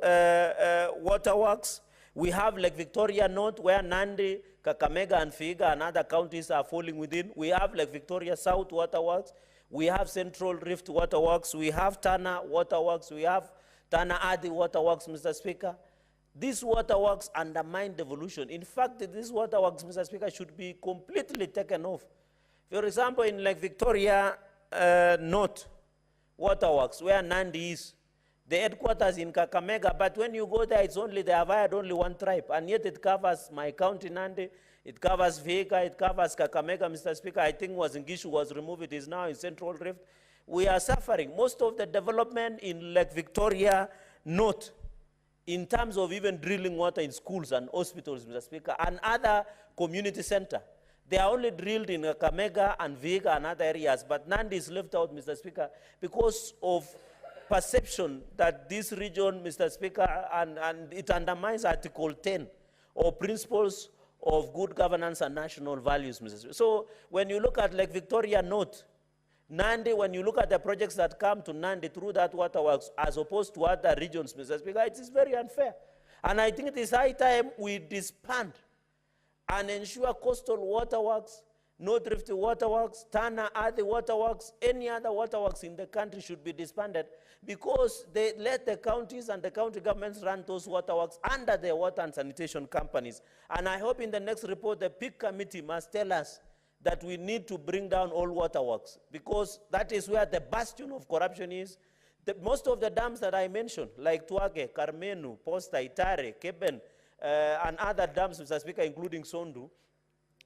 Speaker 7: waterworks. We have Lake Victoria North, where Nandi, Kakamega, and Vihiga and other counties are falling within. We have Lake Victoria South waterworks. We have Central Rift waterworks. We have Tana waterworks. We have Tana Adi Waterworks, Mr. Speaker. These waterworks undermine devolution. In fact, these waterworks, Mr. Speaker, should be completely taken off. For example, in Lake Victoria North Waterworks, where Nandi is, the headquarters in Kakamega, but when you go there, it's only, they have hired only one tribe, and yet it covers my county, Nandi, it covers Vihiga, it covers Kakamega, Mr. Speaker. I think was in Gishu was removed, it is now in Central Rift. We are suffering. Most of the development in Lake Victoria North, in terms of even drilling water in schools and hospitals, Mr. Speaker, and other community center, they are only drilled in Kakamega and Vihiga and other areas, but Nandi is left out, Mr. Speaker, because of perception that this region, Mr. Speaker, and it undermines Article 10 or principles of good governance and national values, Mr. Speaker. So when you look at Lake Victoria North, Nandi, when you look at the projects that come to Nandi through that waterworks as opposed to other regions, Mr. Speaker, it is very unfair. And I think it is high time we disband and ensure coastal waterworks, North Rift waterworks, Tana, other waterworks, any other waterworks in the country should be disbanded because they let the counties and the county governments run those waterworks under the water and sanitation companies. And I hope in the next report, the PIC committee must tell us that we need to bring down all waterworks because that is where the bastion of corruption is. Most of the dams that I mentioned, like Tuage, Karmenu, Posta, Itare, Keben, and other dams, Mr. Speaker, including Sondu,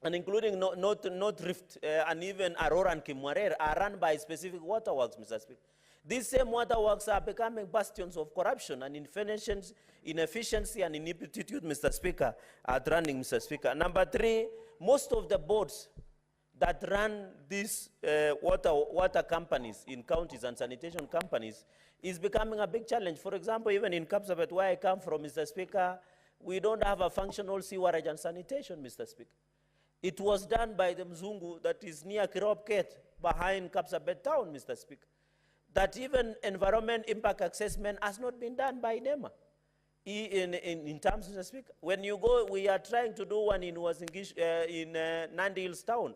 Speaker 7: and including North Rift, and even Aurora and Kimwarer, are run by specific waterworks, Mr. Speaker. These same waterworks are becoming bastions of corruption and inefficiency and ineptitude, Mr. Speaker, at running, Mr. Speaker. Number 3, most of the boards that run these water companies in counties and sanitation companies is becoming a big challenge. For example, even in Kapsabet, where I come from, Mr. Speaker, we don't have a functional sewerage and sanitation, Mr. Speaker. It was done by the Mzungu that is near Kiropket, behind Kapsabet town, Mr. Speaker. That even environment impact assessment has not been done by NEMA. In terms, Mr. Speaker, when you go, we are trying to do one in Nandi Hills town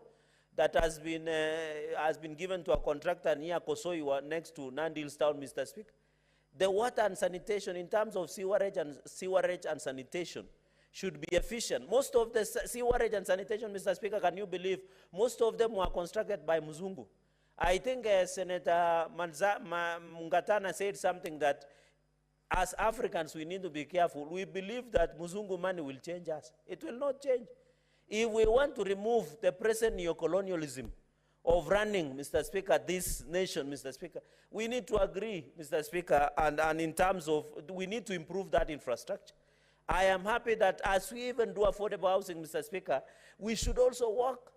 Speaker 7: that has been given to a contractor near Kosoi, next to Nandi Hills town, Mr. Speaker. The water and sanitation, in terms of sewerage and sanitation, should be efficient. Most of the sewerage and sanitation, Mr. Speaker, can you believe, most of them were constructed by Muzungu. I think Senator Mungatana said something that as Africans we need to be careful. We believe that Muzungu money will change us. It will not change. If we want to remove the present neocolonialism of running, Mr. Speaker, this nation, Mr. Speaker, we need to agree, Mr. Speaker, and in terms of, we need to improve that infrastructure. I am happy that as we even do affordable housing, Mr. Speaker, we should also work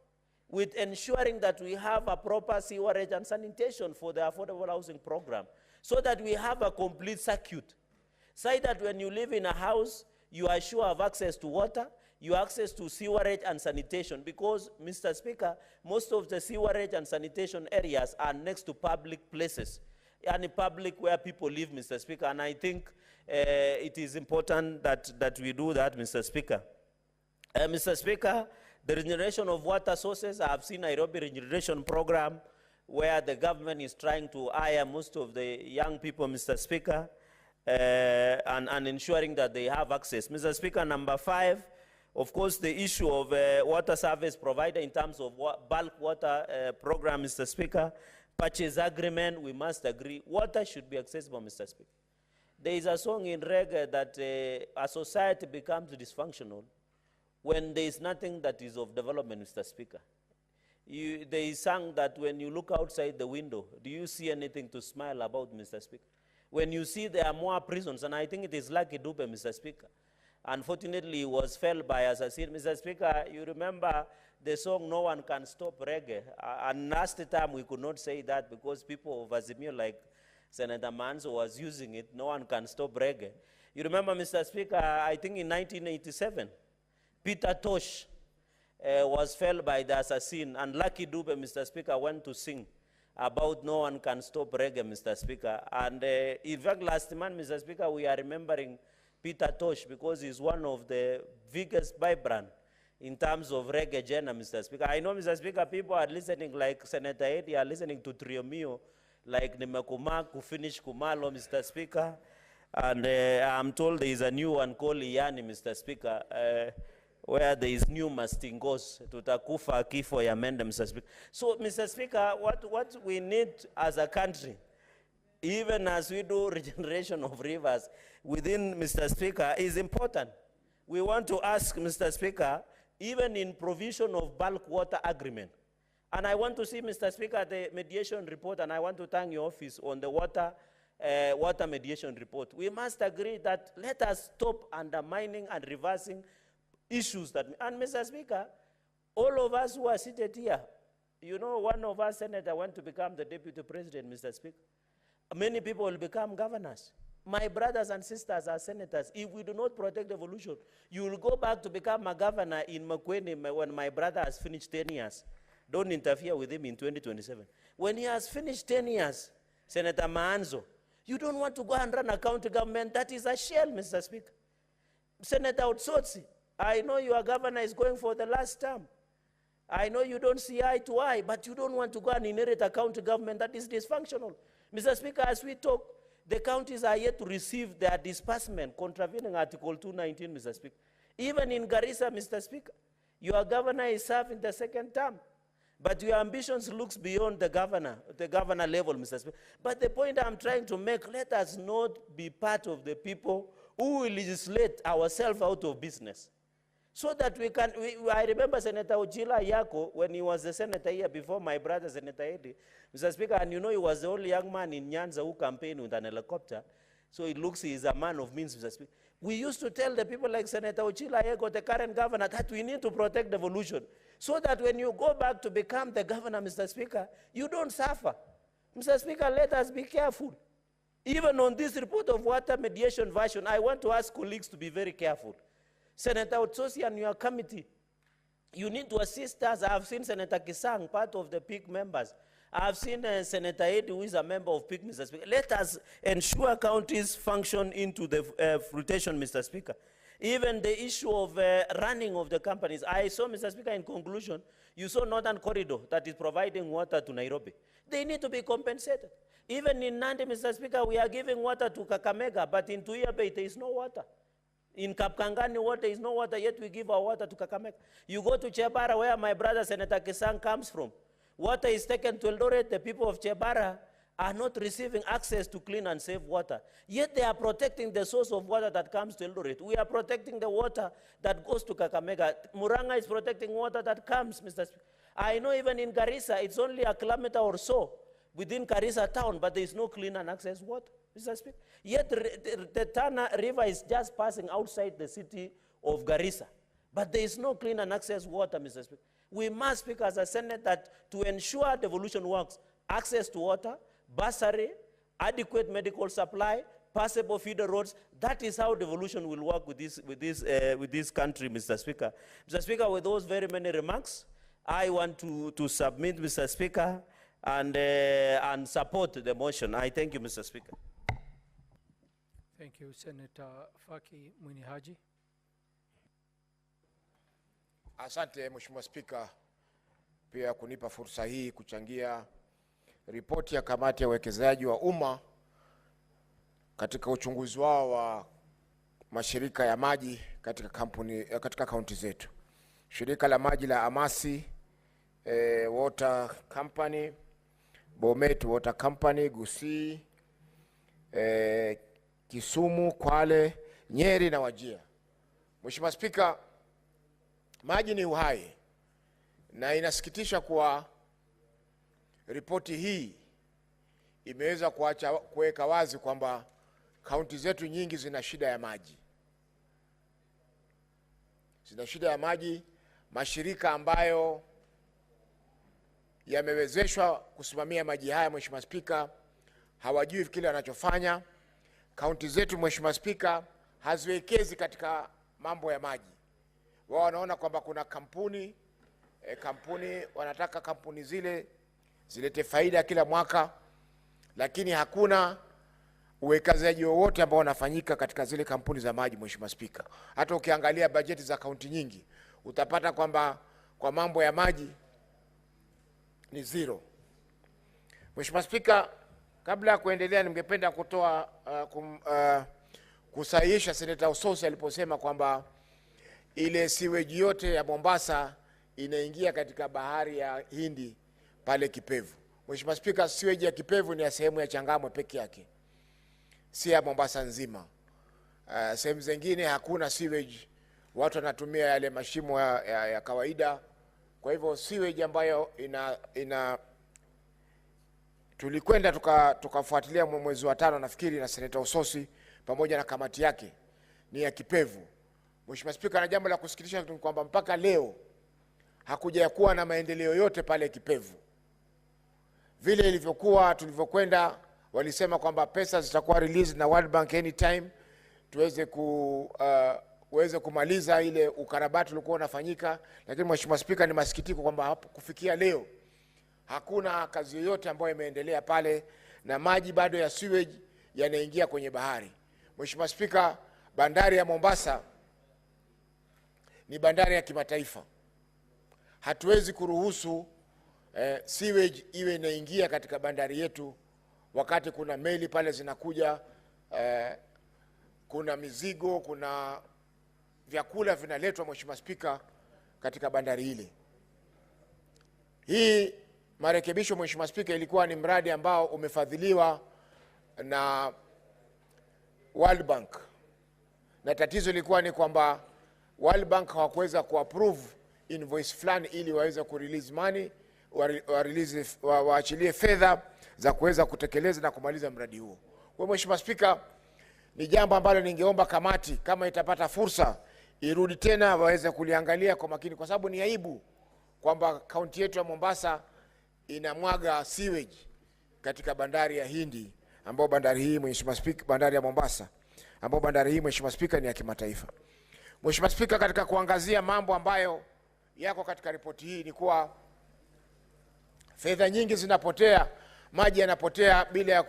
Speaker 7: with ensuring that we have a proper sewerage and sanitation for the affordable housing program, so that we have a complete circuit. So that when you live in a house, you are sure of access to water, you have access to sewerage and sanitation, because, Mr. Speaker, most of the sewerage and sanitation areas are next to public places, and public where people live, Mr. Speaker, and I think it is important that we do that, Mr. Speaker. Mr. Speaker, the regeneration of water sources, I have seen Nairobi regeneration program where the government is trying to hire most of the young people, Mr. Speaker, and ensuring that they have access. Mr. Speaker, number 5, of course, the issue of water service provider in terms of bulk water program, Mr. Speaker, purchase agreement, we must agree. Water should be accessible, Mr. Speaker. There is a song in reggae that a society becomes dysfunctional when there is nothing that is of development, Mr. Speaker. There is song that when you look outside the window, do you see anything to smile about, Mr. Speaker? When you see there are more prisons, and I think it is Lucky Dube, Mr. Speaker. Unfortunately, he was felled by assassin. Mr. Speaker, you remember the song No One Can Stop Reggae? And last time we could not say that because people of Azimio like Senator Manzo was using it, No One Can Stop Reggae. You remember, Mr. Speaker, I think in 1987, Peter Tosh was felled by the assassin, and Lucky Dube, Mr. Speaker, went to sing about No One Can Stop Reggae, Mr. Speaker. And in fact, last month, Mr. Speaker, we are remembering Peter Tosh because he's one of the biggest vibrant in terms of reggae genre, Mr. Speaker. I know, Mr. Speaker, people are listening, like Senator Eddie are listening to Triomio, like Nimekuma, Kufinish Kumalo, Mr. Speaker. And I'm told there is a new one called Iyani, Mr. Speaker, where there is new mastingos, tutakufa kifo ya mende, Mr. Speaker. So, Mr. Speaker, what we need as a country, even as we do regeneration of rivers within, Mr. Speaker, is important. We want to ask, Mr. Speaker, even in provision of bulk water agreement. And I want to see, Mr. Speaker, the mediation report, and I want to thank your office on the water mediation report. We must agree that let us stop undermining and reversing issues that, and Mr. Speaker, all of us who are seated here, you know, one of our senators went to become the deputy president, Mr. Speaker. Many people will become governors. My brothers and sisters are senators. If we do not protect devolution, you will go back to become a governor in Makueni when my brother has finished 10 years. Don't interfere with him in 2027. When he has finished 10 years, Senator Maanzo, you don't want to go and run a county government. That is a shell, Mr. Speaker. Senator Otsotsi, I know your governor is going for the last term. I know you don't see eye to eye, but you don't want to go and inherit a county government that is dysfunctional. Mr. Speaker, as we talk, the counties are yet to receive their disbursement, contravening Article 219, Mr. Speaker. Even in Garissa, Mr. Speaker, your governor is serving the second term. But your ambitions looks beyond the governor level, Mr. Speaker. But the point I'm trying to make, let us not be part of the people who will legislate ourselves out of business. So that we can, I remember Senator Ojila Yako, when he was the senator here before my brother, Senator Eddie, Mr. Speaker, and you know he was the only young man in Nyanza who campaigned with an helicopter. So it looks he is a man of means, Mr. Speaker. We used to tell the people like Senator Ojila Yako, the current governor, that we need to protect devolution. So that when you go back to become the governor, Mr. Speaker, you don't suffer. Mr. Speaker, let us be careful. Even on this report of water mediation version, I want to ask colleagues to be very careful. Senator Otsosi and your committee, you need to assist us. I have seen Senator Kisang, part of the PIC members. I have seen Senator Eddie, who is a member of PIC, Mr. Speaker. Let us ensure counties function into the fruition, Mr. Speaker. Even the issue of running of the companies. I saw, Mr. Speaker, in conclusion, you saw Northern Corridor that is providing water to Nairobi. They need to be compensated. Even in Nandi, Mr. Speaker, we are giving water to Kakamega, but in Tuiabe, there is no water. In Kapkangani, water is no water, yet we give our water to Kakamega. You go to Chebara, where my brother, Senator Kisang, comes from. Water is taken to Eldoret. The people of Chebara are not receiving access to clean and safe water. Yet they are protecting the source of water that comes to Eldoret. We are protecting the water that goes to Kakamega. Muranga is protecting water that comes, Mr. Speaker. I know even in Garissa, it's only a kilometer or so within Garissa town, but there is no clean and access water, Mr. Speaker. Yet the Tana River is just passing outside the city of Garissa. But there is no clean and access water, Mr. Speaker. We must speak as a Senate that to ensure devolution works, access to water, bursary, adequate medical supply, passable feeder roads, that is how devolution will work with this country, Mr. Speaker. Mr. Speaker, with those very many remarks, I want to submit, Mr. Speaker, and support the motion. I thank you, Mr. Speaker.
Speaker 5: Thank you, Senator Faki Mwinihaji.
Speaker 8: Asante Mheshimiwa Spika pia kunipa fursa hii kuchangia ripoti ya kamati ya uwekezaji wa umma katika uchunguzi wao wa mashirika ya maji katika kaunti zetu. Shirika la maji la Amasi Water Company, Bomet Water Company, Gusii, Kisumu, Kwale, Nyeri na Wajir. Mheshimiwa Spika, maji ni uhai, na inasikitisha kuwa ripoti hii imeweza kuweka wazi kwamba kaunti zetu nyingi zina shida ya maji. Zina shida ya maji. Mashirika ambayo yamewezeshwa kusimamia maji haya, Mheshimiwa Spika, hawajui kile wanachofanya. Kaunti zetu, Mheshimiwa Spika, haziwekezi katika mambo ya maji. Wao wanaona kwamba kuna kampuni wanataka kampuni zilete faida kila mwaka, lakini hakuna uwekezaji wowote ambao unafanyika katika zile kampuni za maji, Mheshimiwa Spika. Hata ukiangalia bajeti za kaunti nyingi, utapata kwamba kwa mambo ya maji ni zero. Mheshimiwa Spika, kabla ya kuendelea, ningependa kutoa kusahihisha Senator Ososi aliposema kwamba ile sewage yote ya Mombasa inaingia katika bahari ya Hindi pale Kipevu. Mheshimiwa Spika, sewage ya Kipevu ni ya sehemu ya Changamwe peke yake, si ya Mombasa nzima. Sehemu zingine hakuna sewage, watu wanatumia yale mashimo ya kawaida. Kwa hivyo sewage ambayo tulikwenda tukafuatilia mwezi wa 5 nafikiri na Senator Ososi pamoja na kamati yake, ni ya Kipevu. Mheshimiwa Spika, na jambo la kusikitisha ni kwamba mpaka leo hakuja kuwa na maendeleo yote pale Kipevu. Vile ilivyokuwa tulivyokwenda, walisema kwamba pesa zitakuwa released na World Bank anytime tuweze kumaliza ile ukarabati ulikuwa unafanyika. Lakini Mheshimiwa Spika, ni masikitiko kwamba kufikia leo hakuna kazi yoyote ambayo imeendelea pale, na maji bado ya sewage yanaingia kwenye bahari. Mheshimiwa Spika, bandari ya Mombasa ni bandari ya kimataifa. Hatuwezi kuruhusu sewage iwe inaingia katika bandari yetu wakati kuna meli pale zinakuja, kuna mizigo, kuna vyakula vinaletwa, Mheshimiwa Spika, katika bandari ile. Hii marekebisho, Mheshimiwa Spika, ilikuwa ni mradi ambao umefadhiliwa na World Bank, na tatizo lilikuwa ni kwamba World Bank hawakuweza kuapprove invoice fulani ili waweze kurelease money, waachilie fedha za kuweza kutekeleza na kumaliza mradi huo. Kwa Mheshimiwa Spika, ni jambo ambalo ningeomba kamati kama itapata fursa irudi tena waweze kuliangalia kwa makini, kwa sababu ni aibu kwamba kaunti yetu ya Mombasa inamwaga sewage katika bandari ya Hindi, ambao bandari hii, Mheshimiwa Spika, bandari ya Mombasa ambao bandari hii, Mheshimiwa Spika, ni ya kimataifa. Mheshimiwa Spika, katika kuangazia mambo ambayo yako katika ripoti hii ni kuwa fedha nyingi zinapotea, maji yanapotea bila ya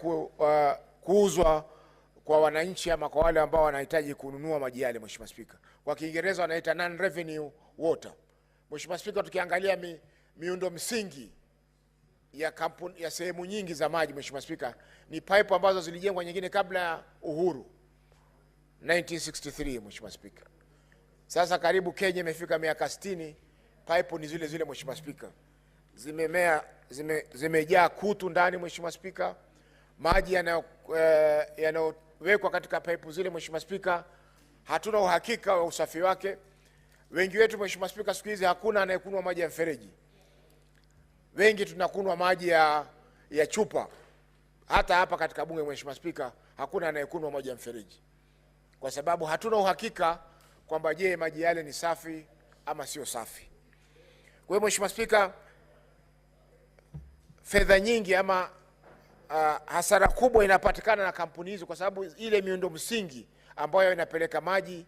Speaker 8: kuuzwa kwa wananchi ama kwa wale ambao wanahitaji kununua maji yale. Mheshimiwa Spika, kwa Kiingereza wanaita non revenue water. Mheshimiwa Spika, tukiangalia miundo msingi ya kampuni ya sehemu nyingi za maji, Mheshimiwa Spika, ni pipe ambazo zilijengwa nyingine kabla ya uhuru 1963. Mheshimiwa Spika, sasa karibu Kenya imefika miaka 60, pipe ni zile zile. Mheshimiwa Spika, zimejaa kutu ndani. Mheshimiwa Spika, maji yanayowekwa katika pipe zile, Mheshimiwa Spika, hatuna uhakika wa usafi wake. Wengi wetu, Mheshimiwa Spika, siku hizi hakuna anayekunywa maji ya mfereji. Wengi tunakunywa maji ya chupa. Hata hapa katika bunge, Mheshimiwa Spika, hakuna anayekunywa maji ya mfereji, kwa sababu hatuna uhakika kwamba je, maji yale ni safi ama sio safi. Kwa hiyo Mheshimiwa Spika, fedha nyingi ama hasara kubwa inapatikana na kampuni hizo, kwa sababu ile miundo msingi ambayo inapeleka maji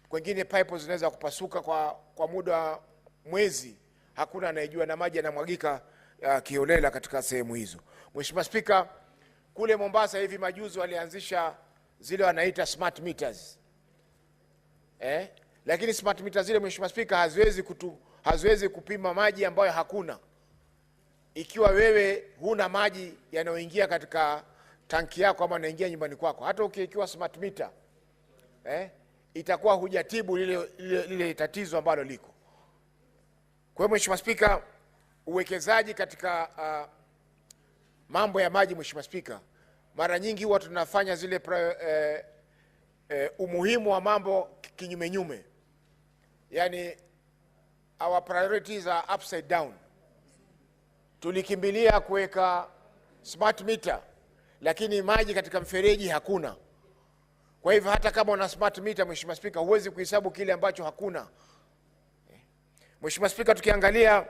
Speaker 8: kwingine, pipe zinaweza kupasuka kwa muda wa mwezi, hakuna anayejua, na maji yanamwagika kiholela katika sehemu hizo. Mheshimiwa Spika, kule Mombasa hivi majuzi walianzisha zile wanaita smart meters. Lakini smart meters zile, Mheshimiwa Spika, haziwezi kupima maji ambayo hakuna. Ikiwa wewe huna maji yanayoingia katika tanki yako ama yanaingia nyumbani kwako, hata ukiwa smart meter itakuwa hujatibu lile tatizo ambalo liko. Kwa hiyo Mheshimiwa Spika, uwekezaji katika mambo ya maji, Mheshimiwa Spika, mara nyingi huwa tunafanya zile umuhimu wa mambo kinyume. Yani our priorities are upside down. Tulikimbilia kuweka smart meter, lakini maji katika mfereji hakuna. Kwa hivyo hata kama una smart meter, Mheshimiwa Spika, huwezi kuhesabu kile ambacho hakuna. Mheshimiwa Spika, tukiangalia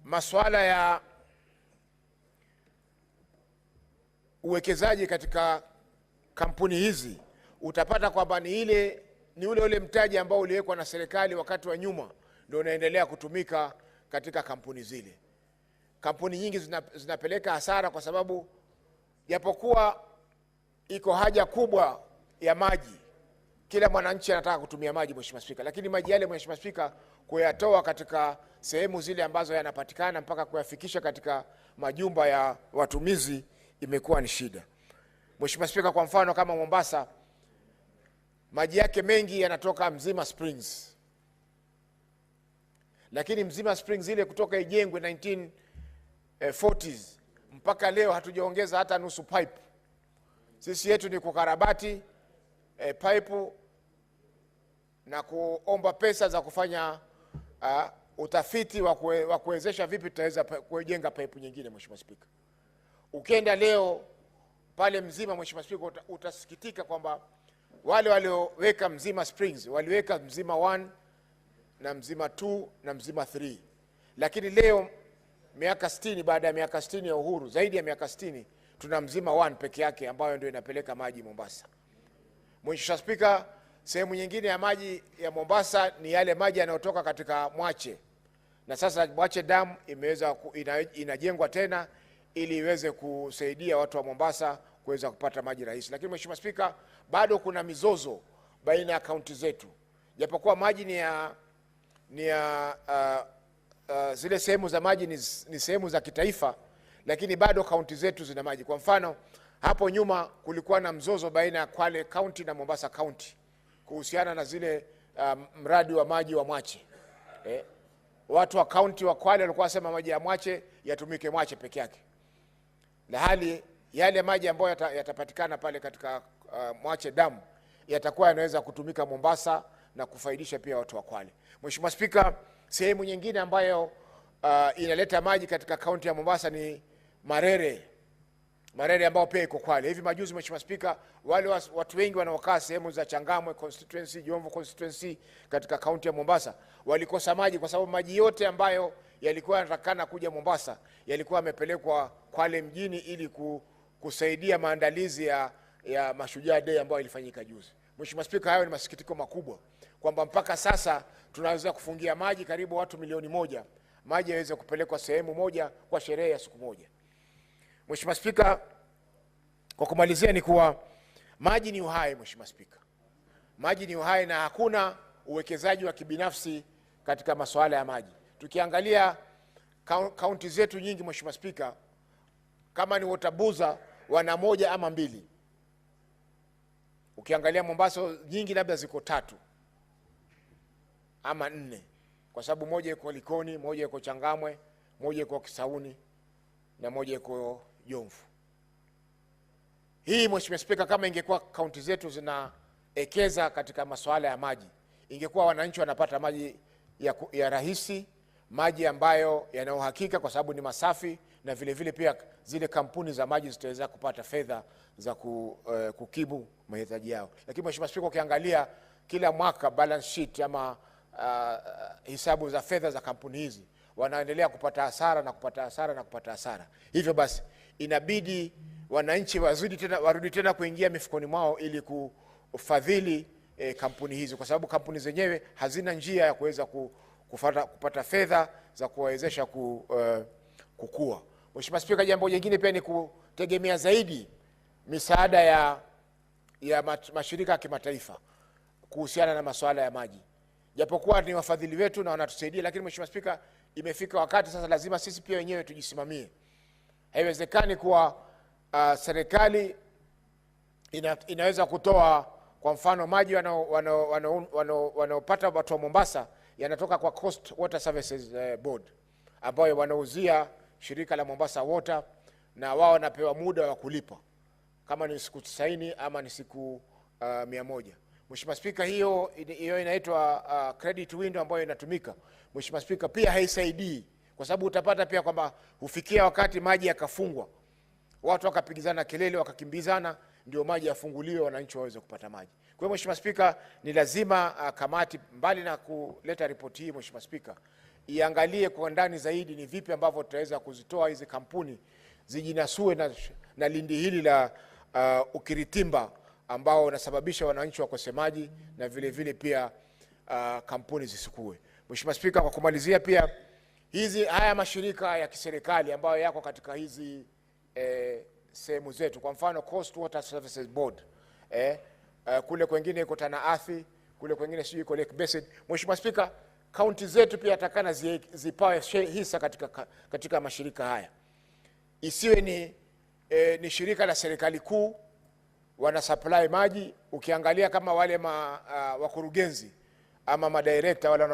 Speaker 8: masuala ya uwekezaji katika kampuni hizi, utapata kwamba ni ule mtaji ambao uliwekwa na serikali wakati wa nyuma ndio unaendelea kutumika katika kampuni zile. Kampuni nyingi zinapeleka hasara, kwa sababu japokuwa iko haja kubwa ya maji, kila mwananchi anataka kutumia maji, Mheshimiwa Spika, lakini maji yale, Mheshimiwa Spika, kuyatoa katika sehemu zile ambazo yanapatikana mpaka kuyafikisha katika majumba ya watumizi imekuwa ni shida. Mheshimiwa Spika, kwa mfano kama Mombasa, maji yake mengi yanatoka Mzima Springs. Lakini Mzima Springs ile kutoka ijengwe 1940s mpaka leo hatujaongeza hata nusu pipe. Sisi yetu ni kukarabati pipe na kuomba pesa za kufanya utafiti wa kuwezesha vipi tutaweza kujenga pipe nyingine. Mheshimiwa Spika, ukienda leo pale Mzima, Mheshimiwa Spika, utasikitika kwamba wale walioweka Mzima Springs waliweka Mzima 1 na Mzima 2 na Mzima 3, lakini leo miaka 60 baada ya miaka 60 ya uhuru, zaidi ya miaka 60, tuna Mzima 1 peke yake ambayo ndio inapeleka maji Mombasa. Mheshimiwa Spika, sehemu nyingine ya maji ya Mombasa ni yale maji yanayotoka katika Mwache, na sasa Mwache Dam inajengwa tena ili iweze kusaidia watu wa Mombasa kuweza kupata maji rahisi. Lakini Mheshimiwa Spika, bado kuna mizozo baina ya kaunti zetu. Japokuwa maji zile sehemu za maji ni sehemu za kitaifa, lakini bado kaunti zetu zina maji. Kwa mfano, hapo nyuma kulikuwa na mzozo baina ya Kwale County na Mombasa County kuhusiana na zile mradi wa maji wa Mwache. Watu wa kaunti wa Kwale walikuwa wasema maji ya Mwache yatumike Mwache peke yake, na hali yale maji ambayo yatapatikana pale katika Mwache Dam yatakuwa yanaweza kutumika Mombasa na kufaidisha pia watu wa Kwale. Mheshimiwa Spika, sehemu nyingine ambayo inaleta maji katika kaunti ya Mombasa ni Marere ambao pia iko Kwale. Hivi majuzi Mheshimiwa Spika, wale watu wengi wanaokaa sehemu za Changamwe constituency, Jomvu constituency katika kaunti ya Mombasa walikosa maji kwa sababu maji yote ambayo yalikuwa yanatakana kuja Mombasa yalikuwa yamepelekwa Kwale mjini ili kusaidia maandalizi ya Mashujaa Day ambayo ilifanyika juzi. Mheshimiwa Spika, hayo ni masikitiko makubwa kwamba mpaka sasa tunaweza kufungia maji karibu watu milioni 1 maji yaweze kupelekwa sehemu moja kwa sherehe ya siku moja. Mheshimiwa Spika, kwa kumalizia ni kuwa maji ni uhai. Mheshimiwa Spika, maji ni uhai na hakuna uwekezaji wa kibinafsi katika masuala ya maji. Tukiangalia kaunti zetu nyingi Mheshimiwa Spika, kama ni Watabuza wana 1 ama 2. Ukiangalia Mombasa nyingi labda ziko 3 ama 4, kwa sababu moja iko Likoni, moja iko Changamwe, moja iko Kisauni na moja iko Jomvu. Hii Mheshimiwa Spika, kama ingekuwa kaunti zetu zinaekeza katika masuala ya maji, ingekuwa wananchi wanapata maji ya rahisi, maji ambayo yana uhakika kwa sababu ni masafi, na vile vile pia zile kampuni za maji zitaweza kupata fedha za kukimu mahitaji yao. Lakini Mheshimiwa Spika, ukiangalia kila mwaka balance sheet ama hisabu za fedha za kampuni hizi, wanaendelea kupata hasara na kupata hasara na kupata hasara. Hivyo basi inabidi wananchi warudi tena kuingia mifukoni mwao ili kufadhili kampuni hizi, kwa sababu kampuni zenyewe hazina njia ya kuweza kupata fedha za kuwawezesha kukua. Mheshimiwa Spika, jambo jingine pia ni kutegemea zaidi misaada ya mashirika ya kimataifa kuhusiana na masuala ya maji. Japokuwa ni wafadhili wetu na wanatusaidia, lakini Mheshimiwa Spika, imefika wakati sasa lazima sisi pia wenyewe tujisimamie. Haiwezekani kuwa serikali inaweza kutoa kwa mfano maji wanaopata watu wa Mombasa yanatoka kwa Coast Water Services Board ambayo wanauzia shirika la Mombasa Water, na wao wanapewa muda wa kulipa kama ni siku 90 ama ni siku 100. Mheshimiwa Spika, hiyo inaitwa credit window ambayo inatumika. Mheshimiwa Spika, pia haisaidii kwa sababu utapata pia kwamba hufikia wakati maji yakafungwa, watu wakapigizana kelele, wakakimbizana, ndio maji yafunguliwe, wananchi waweze kupata maji. Kwa hiyo Mheshimiwa Spika, ni lazima kamati mbali na kuleta ripoti hii Mheshimiwa Spika, iangalie kwa ndani zaidi ni vipi ambavyo tutaweza kuzitoa hizi kampuni zijinasue na lindi hili la ukiritimba ambao unasababisha wananchi wakose maji na vile vile pia kampuni zisikue. Mheshimiwa Spika, kwa kumalizia pia haya mashirika ya kiserikali ambayo yako katika hizi sehemu zetu, kwa mfano Coast Water Services Board, kule kwingine iko Tana Athi, kule kwingine sio iko Lake Basin. Mheshimiwa Spika, kaunti zetu pia atakana zipawe hisa katika mashirika haya. Isiwe ni ni shirika la serikali kuu, wana supply maji. Ukiangalia kama wale wakurugenzi ama madirekta wale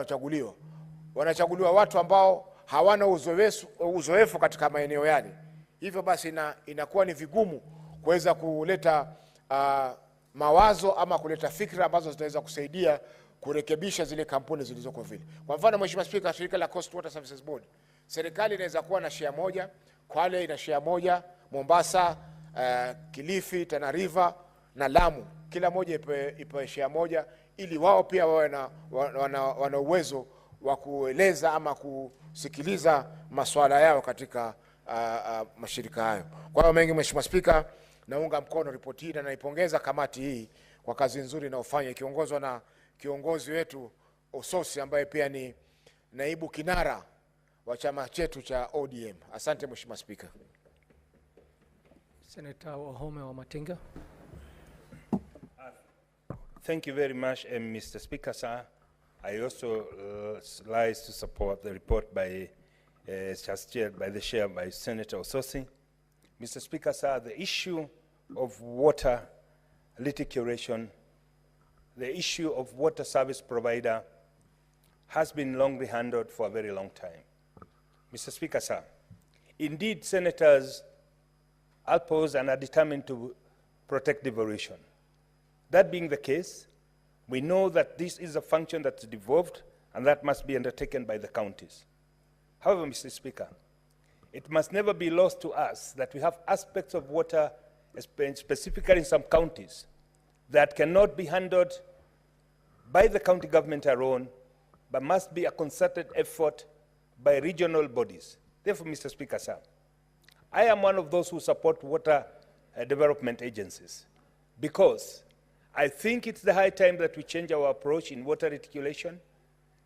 Speaker 8: wanachaguliwa watu ambao hawana uzoefu katika maeneo yale. Hivyo basi inakuwa ni vigumu kuweza kuleta mawazo ama kuleta fikra ambazo zitaweza kusaidia kurekebisha zile kampuni zilizoko vile. Kwa mfano, Mheshimiwa Spika, shirika la Coast Water Services Board, serikali inaweza kuwa na share moja, Kwale ina share moja, Mombasa, Kilifi, Tana River na Lamu, kila moja ipewe share moja, ili wao pia wawe wana uwezo wa kueleza ama kusikiliza masuala yao katika mashirika hayo. Kwa hiyo mengi, Mheshimiwa Spika, naunga mkono ripoti hii na naipongeza kamati hii kwa kazi nzuri inayofanya ikiongozwa na kiongozi wetu Ososi ambaye pia ni naibu kinara wa chama chetu cha ODM. Asante Mheshimiwa Spika.
Speaker 5: Senator Wahome wa Matinga.
Speaker 9: Thank you very much, Mr. Speaker, sir. I also like to support the report by, just chaired by the chair by Senator Ososi. Mr. Speaker, sir, the issue of water litigation, the issue of water service provider has been longly handled for a very long time. Mr. Speaker, sir, indeed, senators are opposed and are determined to protect devolution. That being the case, we know that this is a function that's devolved and that must be undertaken by the counties. However, Mr. Speaker, it must never be lost to us that we have aspects of water, specifically in some counties, that cannot be handled by the county government alone, but must be a concerted effort by regional bodies. Therefore, Mr. Speaker, sir, I am one of those who support water development agencies because I think it's the high time that we change our approach in water reticulation.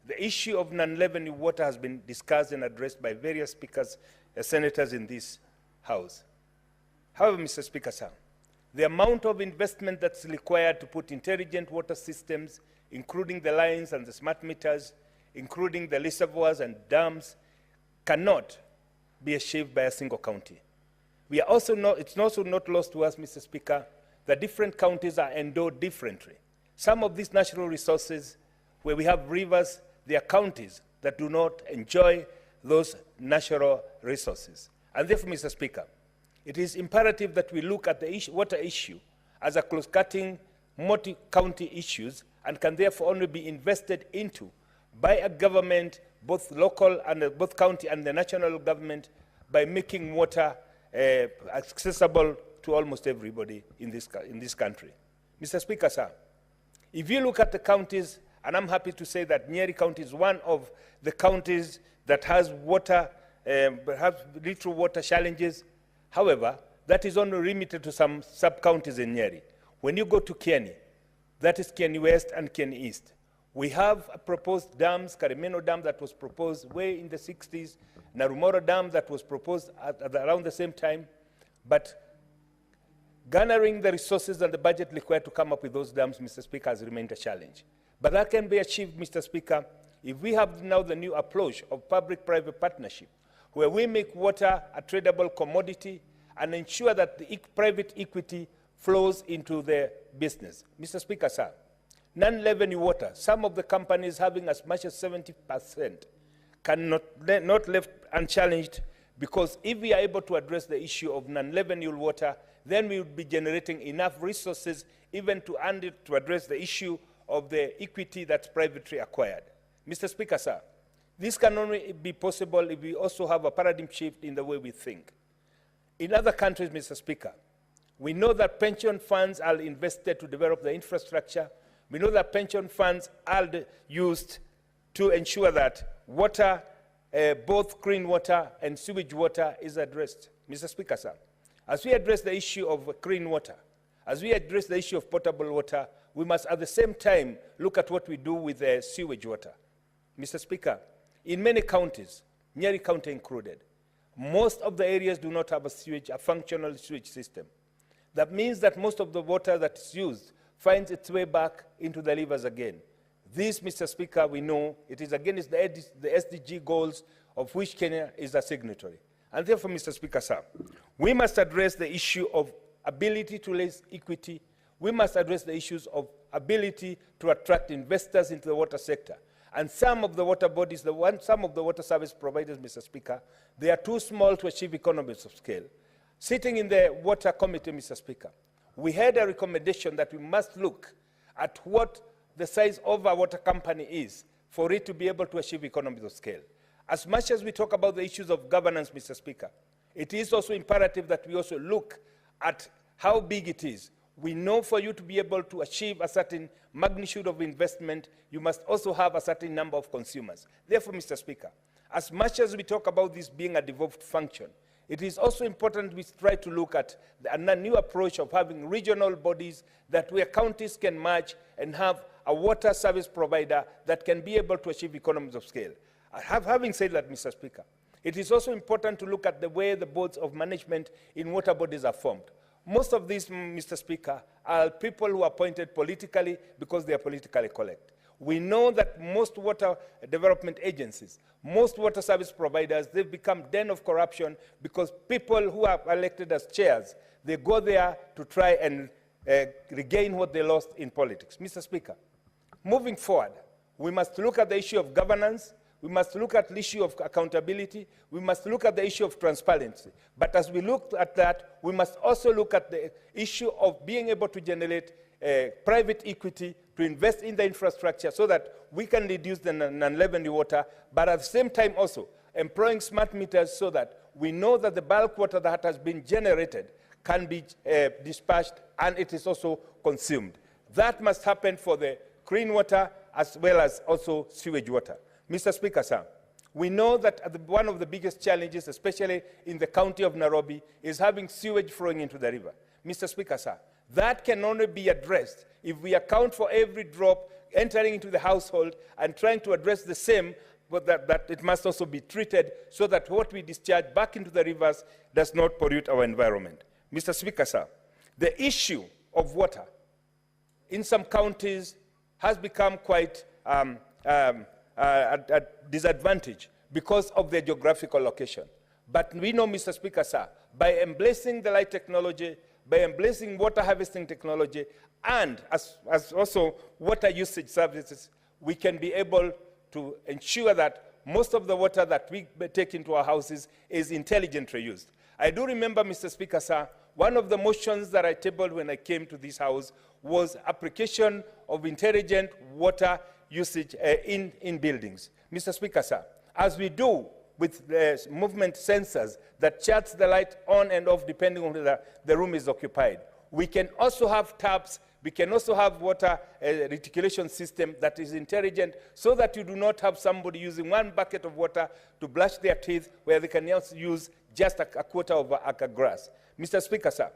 Speaker 9: The issue of non-revenue water has been discussed and addressed by various speakers, senators in this House. However, Mr. Speaker, sir, the amount of investment that's required to put intelligent water systems, including the lines and the smart meters, including the reservoirs and dams, cannot be achieved by a single county. We are also it's also not lost to us, Mr. Speaker, that different counties are endowed differently. Some of these natural resources, where we have rivers, there are counties that do not enjoy those natural resources. And therefore, Mr. Speaker, it is imperative that we look at the water issue as a close-cutting multi-county issues and can therefore only be invested into by a government, both local and both county and the national government, by making water accessible to almost everybody in this country. Mr. Speaker, sir, if you look at the counties, and I'm happy to say that Nyeri County is one of the counties that has water, have little water challenges. However, that is only limited to some sub-counties in Nyeri. When you go to Kieni, that is Kieni West and Kieni East, we have a proposed dams, Karimeno Dam that was proposed way in the 60s, Narumoro Dam that was proposed at around the same time, but garnering the resources and the budget required to come up with those dams, Mr. Speaker, has remained a challenge. But that can be achieved, Mr. Speaker, if we have now the new approach of public-private partnership, where we make water a tradable commodity and ensure that the private equity flows into the business. Mr. Speaker, sir, non-revenue water, some of the companies having as much as 70% cannot not left unchallenged, because if we are able to address the issue of non-revenue water, then we would be generating enough resources even to address the issue of the equity that's privately acquired. Mr. Speaker, sir, this can only be possible if we also have a paradigm shift in the way we think. In other countries, Mr. Speaker, we know that pension funds are invested to develop the infrastructure. We know that pension funds are used to ensure that water, both clean water and sewage water, is addressed. Mr. Speaker, sir, as we address the issue of clean water, as we address the issue of potable water, we must at the same time look at what we do with the sewage water. Mr. Speaker, in many counties, Nyeri County included, most of the areas do not have a functional sewage system. That means that most of the water that is used finds its way back into the rivers again. This, Mr. Speaker, we know it is against the SDG goals of which Kenya is a signatory. And therefore, Mr. Speaker, sir, We must address the issue of ability to raise equity. We must address the issues of ability to attract investors into the water sector. And some of the water bodies, some of the water service providers, Mr. Speaker, they are too small to achieve economies of scale. Sitting in the water committee, Mr. Speaker, we had a recommendation that we must look at what the size of our water company is for it to be able to achieve economies of scale. As much as we talk about the issues of governance, Mr. Speaker, it is also imperative that we also look at how big it is. We know for you to be able to achieve a certain magnitude of investment, you must also have a certain number of consumers. Therefore, Mr. Speaker, as much as we talk about this being a devolved function, it is also important we try to look at a new approach of having regional bodies that where counties can merge and have a water service provider that can be able to achieve economies of scale. Having said that, Mr. Speaker, it is also important to look at the way the boards of management in water bodies are formed. Most of these, Mr. Speaker, are people who are appointed politically because they are politically correct. We know that most water development agencies, most water service providers, they've become den of corruption because people who are elected as chairs, they go there to try and regain what they lost in politics. Mr. Speaker, moving forward, we must look at the issue of governance. We must look at the issue of accountability. We must look at the issue of transparency. But as we look at that, we must also look at the issue of being able to generate private equity to invest in the infrastructure so that we can reduce the non-revenue water, but at the same time also employing smart meters so that we know that the bulk water that has been generated can be dispatched and it is also consumed. That must happen for the clean water as well as also sewage water. Mr. Speaker, sir, we know that one of the biggest challenges, especially in the county of Nairobi, is having sewage flowing into the river. Mr. Speaker, sir, that can only be addressed if we account for every drop entering into the household and trying to address the same, but that it must also be treated so that what we discharge back into the rivers does not pollute our environment. Mr. Speaker, sir, the issue of water in some counties has become quite a disadvantage because of their geographical location. But we know, Mr. Speaker, sir, by embracing the light technology, by embracing water harvesting technology, and as also water usage services, we can be able to ensure that most of the water that we take into our houses is intelligently used. I do remember, Mr. Speaker, sir, one of the motions that I tabled when I came to this House was application of intelligent water usage in buildings. Mr. Speaker, sir, as we do with the movement sensors that charts the light on and off depending on whether the room is occupied, we can also have taps, we can also have water reticulation system that is intelligent so that you do not have somebody using one bucket of water to brush their teeth where they can also use just a quarter of an acre grass. Mr. Speaker, sir,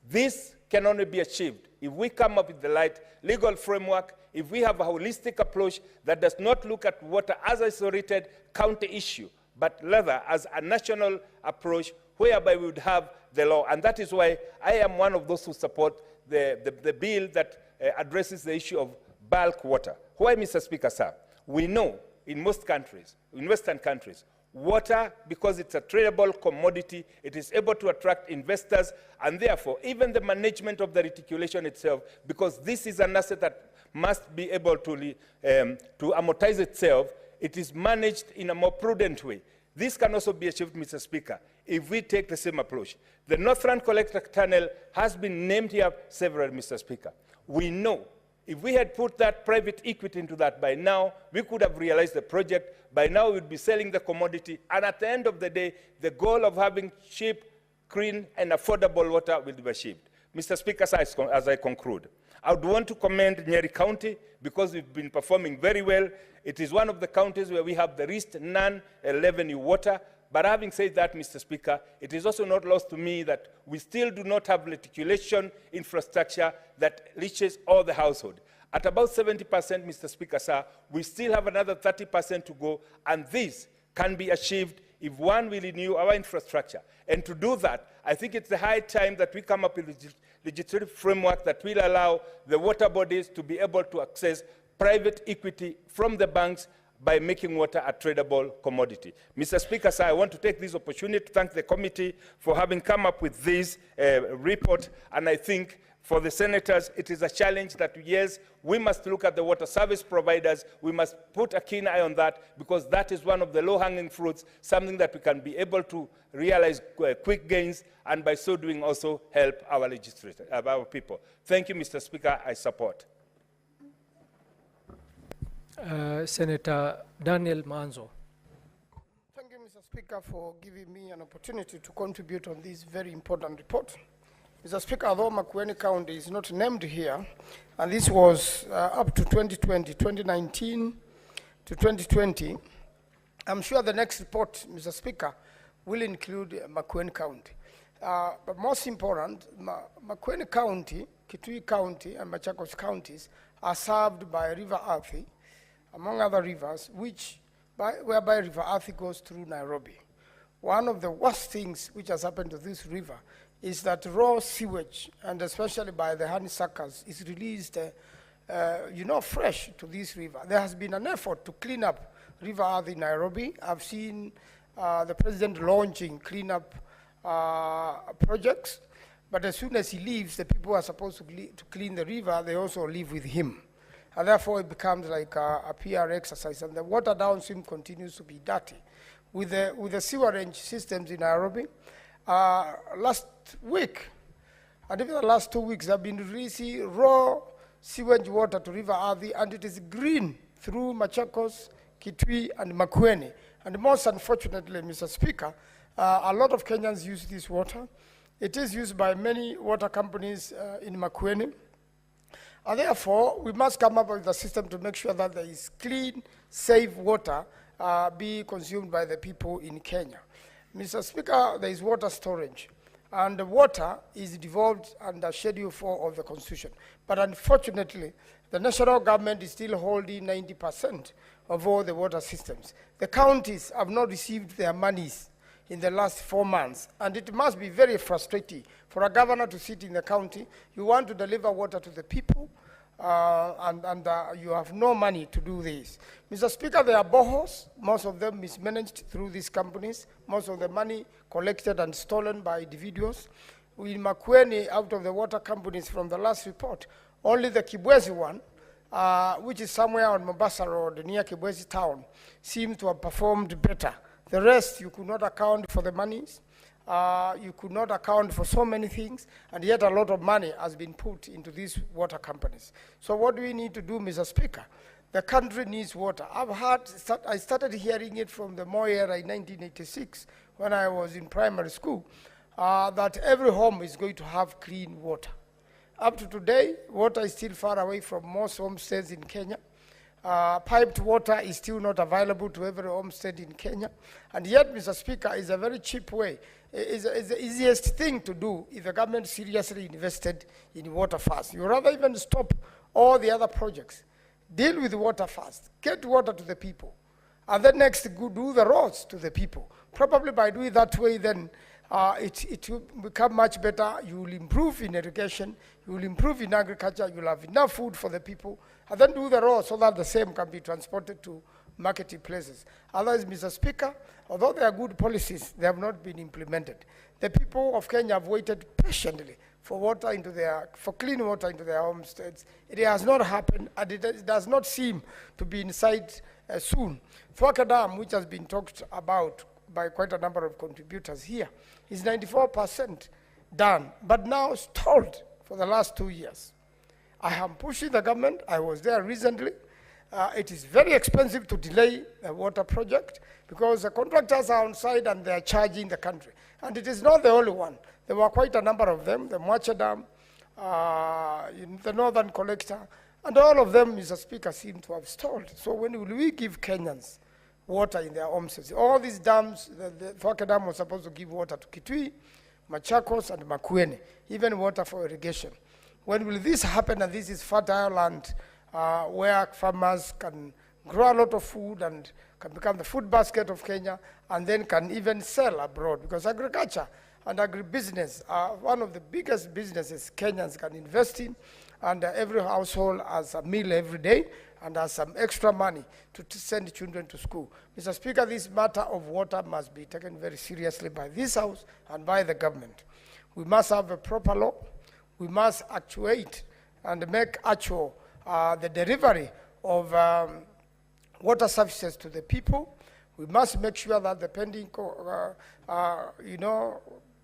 Speaker 9: this can only be achieved if we come up with the right legal framework, if we have a holistic approach that does not look at water as an isolated county issue, but rather as a national approach whereby we would have the law. And that is why I am one of those who support the bill that addresses the issue of bulk water. Why, Mr. Speaker, sir? We know in most countries, in Western countries, water, because it's a tradable commodity, it is able to attract investors, and therefore, even the management of the reticulation itself, because this is an asset that must be able to amortize itself, it is managed in a more prudent way. This can also be achieved, Mr. Speaker, if we take the same approach. The Northern Collector Tunnel has been named here several, Mr. Speaker. We know if we had put that private equity into that by now, we could have realized the project. By now, we would be selling the commodity. And at the end of the day, the goal of having cheap, clean, and affordable water will be achieved. Mr. Speaker, as I conclude, I would want to commend Nyeri County because we've been performing very well. It is one of the counties where we have the least non-revenue water. But having said that, Mr. Speaker, it is also not lost to me that we still do not have reticulation infrastructure that reaches all the household. At about 70%, Mr. Speaker, sir, we still have another 30% to go, and this can be achieved if one will renew our infrastructure. And to do that, I think it's the high time that we come up with a legislative framework that will allow the water bodies to be able to access private equity from the banks by making water a tradable commodity. Mr. Speaker, sir, I want to take this opportunity to thank the committee for having come up with this report, and I think for the senators, it is a challenge that, yes, we must look at the water service providers. We must put a keen eye on that, because that is one of the low-hanging fruits, something that we can be able to realize quick gains, and by so doing also help our legislators, our people. Thank you, Mr. Speaker. I support.
Speaker 5: Senator Daniel Manzo.
Speaker 10: Thank you, Mr. Speaker, for giving me an opportunity to contribute on this very important report. Mr. Speaker, although Makueni County is not named here, and this was up to 2019 to 2020, I'm sure the next report, Mr. Speaker, will include Makueni County. But most important, Makueni County, Kitui County, and Machakos counties are served by River Athi, among other rivers, whereby River Athi goes through Nairobi. One of the worst things which has happened to this river is that raw sewage, and especially by the honeysuckers, is released, fresh to this river. There has been an effort to clean up River Athi in Nairobi. I've seen the president launching cleanup projects, but as soon as he leaves, the people who are supposed to clean the river, they also leave with him. And therefore, it becomes like a PR exercise, and the water downstream continues to be dirty. With the sewerage systems in Nairobi, last week, and even the last 2 weeks, have been releasing raw sewage water to River Athi, and it is green through Machakos, Kitui, and Makueni. And most unfortunately, Mr. Speaker, a lot of Kenyans use this water. It is used by many water companies in Makueni. And therefore, we must come up with a system to make sure that there is clean, safe water be consumed by the people in Kenya. Mr. Speaker, there is water storage, and the water is devolved under Schedule 4 of the Constitution. But unfortunately, the national government is still holding 90% of all the water systems. The counties have not received their monies in the last 4 months, and it must be very frustrating for a governor to sit in the county. You want to deliver water to the people, and you have no money to do this. Mr. Speaker, there are boreholes, most of them mismanaged through these companies, most of the money collected and stolen by individuals. In Makueni, out of the water companies from the last report, only the Kibwezi one, which is somewhere on Mombasa Road near Kibwezi town, seems to have performed better. The rest, you could not account for the monies. You could not account for so many things, and yet a lot of money has been put into these water companies. So what do we need to do, Mr. Speaker? The country needs water. I started hearing it from the Moi era in 1986, when I was in primary school, that every home is going to have clean water. Up to today, water is still far away from most homesteads in Kenya. Piped water is still not available to every homestead in Kenya. And yet, Mr. Speaker, is a very cheap way. It's the easiest thing to do if the government seriously invested in water first. You rather even stop all the other projects. Deal with water first. Get water to the people. And then next, do the roads to the people. Probably by doing that way, then it will become much better. You will improve in irrigation. You will improve in agriculture. You will have enough food for the people. And then do the roads so that the same can be transported to marketing places. Otherwise, Mr. Speaker, although there are good policies, they have not been implemented. The people of Kenya have waited patiently for clean water into their homesteads. It has not happened, and it does not seem to be in sight soon. Thwaka Dam, which has been talked about by quite a number of contributors here, is 94% done, but now stalled for the last 2 years. I am pushing the government. I was there recently. It is very expensive to delay a water project because the contractors are on site and they are charging the country. And it is not the only one. There were quite a number of them, the Mwache Dam, the Northern Collector, and all of them, Mr. Speaker, seem to have stalled. So when will we give Kenyans water in their homesteads? All these dams, the Thwaka Dam was supposed to give water to Kitui, Machakos, and Makueni, even water for irrigation. When will this happen? And this is fertile land where farmers can grow a lot of food and can become the food basket of Kenya, and then can even sell abroad, because agriculture and agribusiness are one of the biggest businesses Kenyans can invest in, and every household has a meal every day and has some extra money to send children to school. Mr. Speaker, this matter of water must be taken very seriously by this House and by the government. We must have a proper law. We must actuate and make actual the delivery of water services to the people. We must make sure that the pending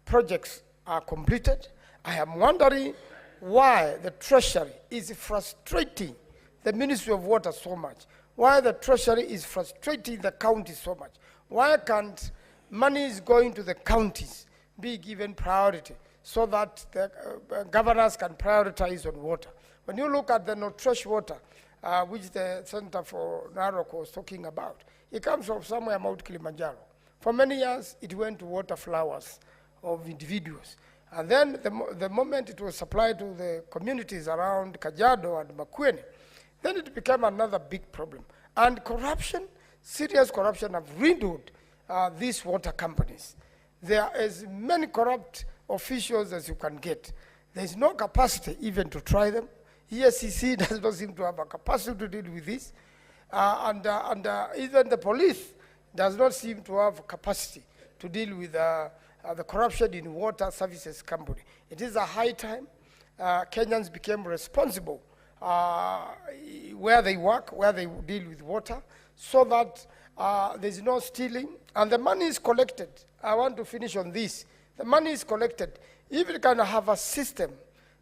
Speaker 10: projects are completed. I am wondering why the Treasury is frustrating the Ministry of Water so much, why the Treasury is frustrating the counties so much. Why can't money is going to the counties be given priority so that the governors can prioritize on water? When you look at the no-trash water, which the Center for Narok was talking about, it comes from somewhere Mount Kilimanjaro. For many years, it went to water flowers of individuals. And then the moment it was supplied to the communities around Kajiado and Makueni, then it became another big problem. And corruption, serious corruption, have riddled these water companies. There are as many corrupt officials as you can get. There is no capacity even to try them. ESCC does not seem to have a capacity to deal with this. Even the police does not seem to have capacity to deal with the corruption in water services company. It is a high time Kenyans became responsible where they work, where they deal with water, so that there's no stealing, and the money is collected. I want to finish on this. The money is collected. If you can have a system,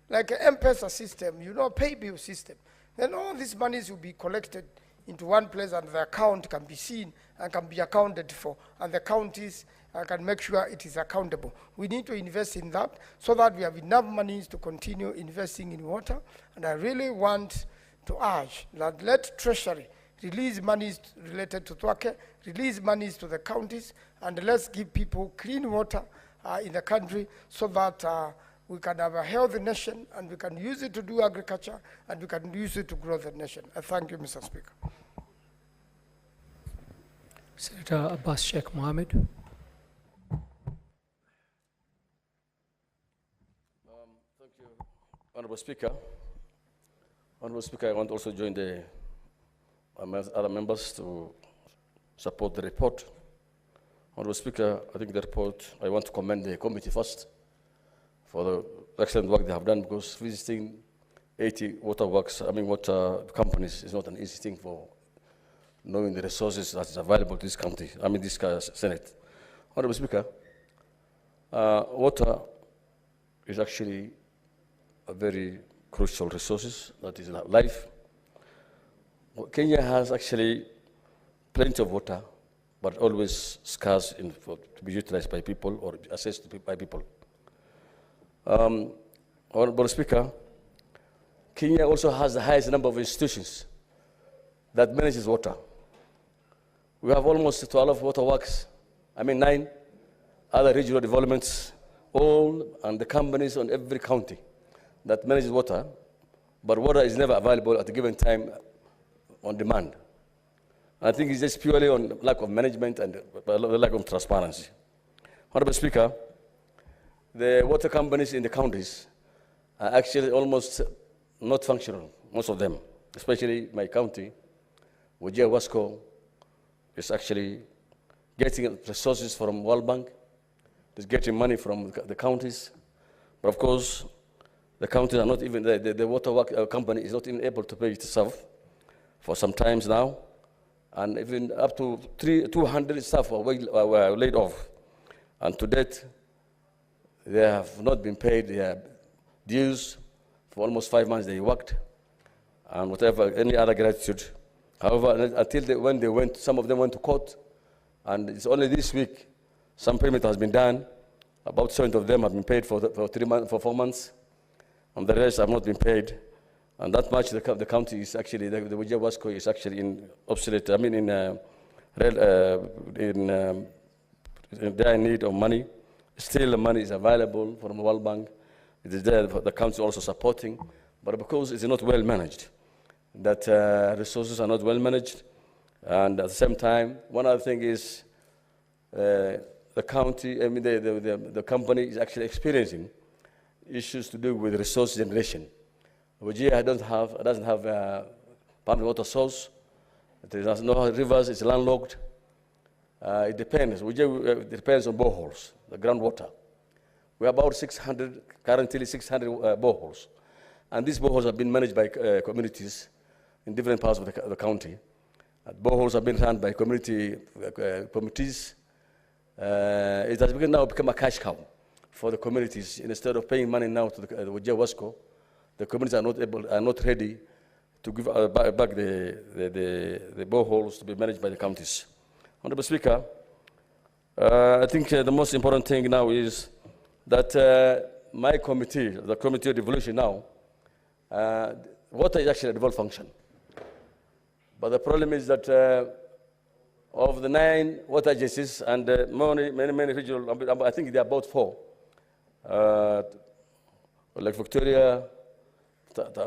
Speaker 10: like an M-Pesa system, pay bill system, then all these monies will be collected into one place and the account can be seen and can be accounted for, and the counties can make sure it is accountable. We need to invest in that so that we have enough monies to continue investing in water. And I really want to urge that let Treasury release monies related to Twake, release monies to the counties, and let's give people clean water in the country so that we can have a healthy nation, and we can use it to do agriculture, and we can use it to grow the nation. I thank you, Mr. Speaker.
Speaker 5: Senator Abbas Sheikh Mohammed.
Speaker 11: Thank you, Honorable Speaker. Honorable Speaker, I want also to join the other members to support the report. Honorable Speaker, I think the report, I want to commend the committee first for the excellent work they have done, because visiting 80 water companies is not an easy thing for knowing the resources that is available to this country, this Senate. Honorable Speaker, water is actually a very crucial resource that is life. Kenya has actually plenty of water, but always scarce to be utilized by people or accessed by people. Honorable Speaker, Kenya also has the highest number of institutions that manages water. We have almost 12 water works, 9 other regional developments, and the companies on every county that manages water, but water is never available at a given time on demand. I think it's just purely on lack of management and lack of transparency. Honorable Speaker, the water companies in the counties are actually almost not functional, most of them, especially my county, Wajir Wasco is actually getting resources from World Bank, is getting money from the counties, but of course, the counties are not even, the water work company is not even able to pay itself for some times now, and even up to 200 staff were laid off, and to date, they have not been paid their dues for almost 5 months they worked, and whatever, any other gratitude. However, until some of them went to court, and it's only this week some payment has been done. About 7 of them have been paid for 4 months, and the rest have not bdire paid. And that much the county is actually, the Wajir Wasco is actually in obsolete, they're in need of money. Still, the money is available from the World Bank. It is there, the council also supporting, but because it's not well managed, that resources are not well managed, and at the same time, one other thing is the county, the company is actually experiencing issues to do with resource generation. Wajir doesn't have pumped water source. There's no rivers, it's landlocked. It depends. It depends on boreholes, the groundwater. We have about 600, currently 600 boreholes. And these boreholes have been managed by communities in different parts of the county. Boreholes have been run by communities. It has now become a cash cow for the communities. Instead of paying money now to the Wajir Wasco, the communities are not ready to give back the boreholes to be managed by the counties. Honorable Speaker, I think the most important thing now is that my committee, the Committee of Devolution now, water is actually a devolved function. But the problem is that of the 9 water agencies and many regional, I think there are about 4, like Victoria,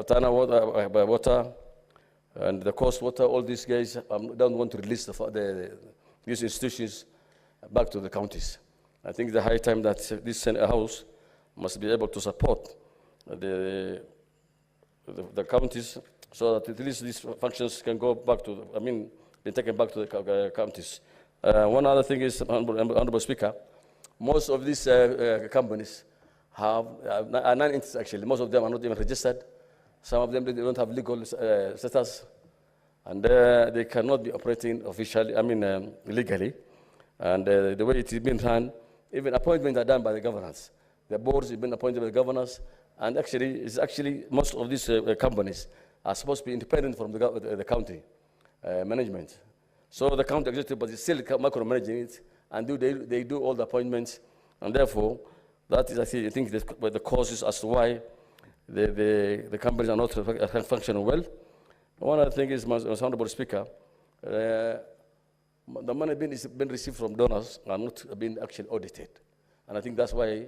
Speaker 11: Tana water, and the Coast Water, all these guys don't want to release these institutions back to the counties. I think it's the high time that this House must be able to support the counties so that at least these functions can go back to, be taken back to the counties. One other thing is, Honorable Speaker, most of these companies are non-entities actually. Most of them are not even registered. Some of them, they don't have legal status, and they cannot be operating officially, legally. And the way it is being run, even appointments are done by the governors. The boards have been appointed by the governors, and actually, most of these companies are supposed to be independent from the county management. So the county executive, but is still micromanaging it, and they do all the appointments, and therefore, that is, I think, the causes as to why the companies are not functioning well. One other thing is, Honorable Speaker, the money being received from donors are not being actually audited. And I think that's why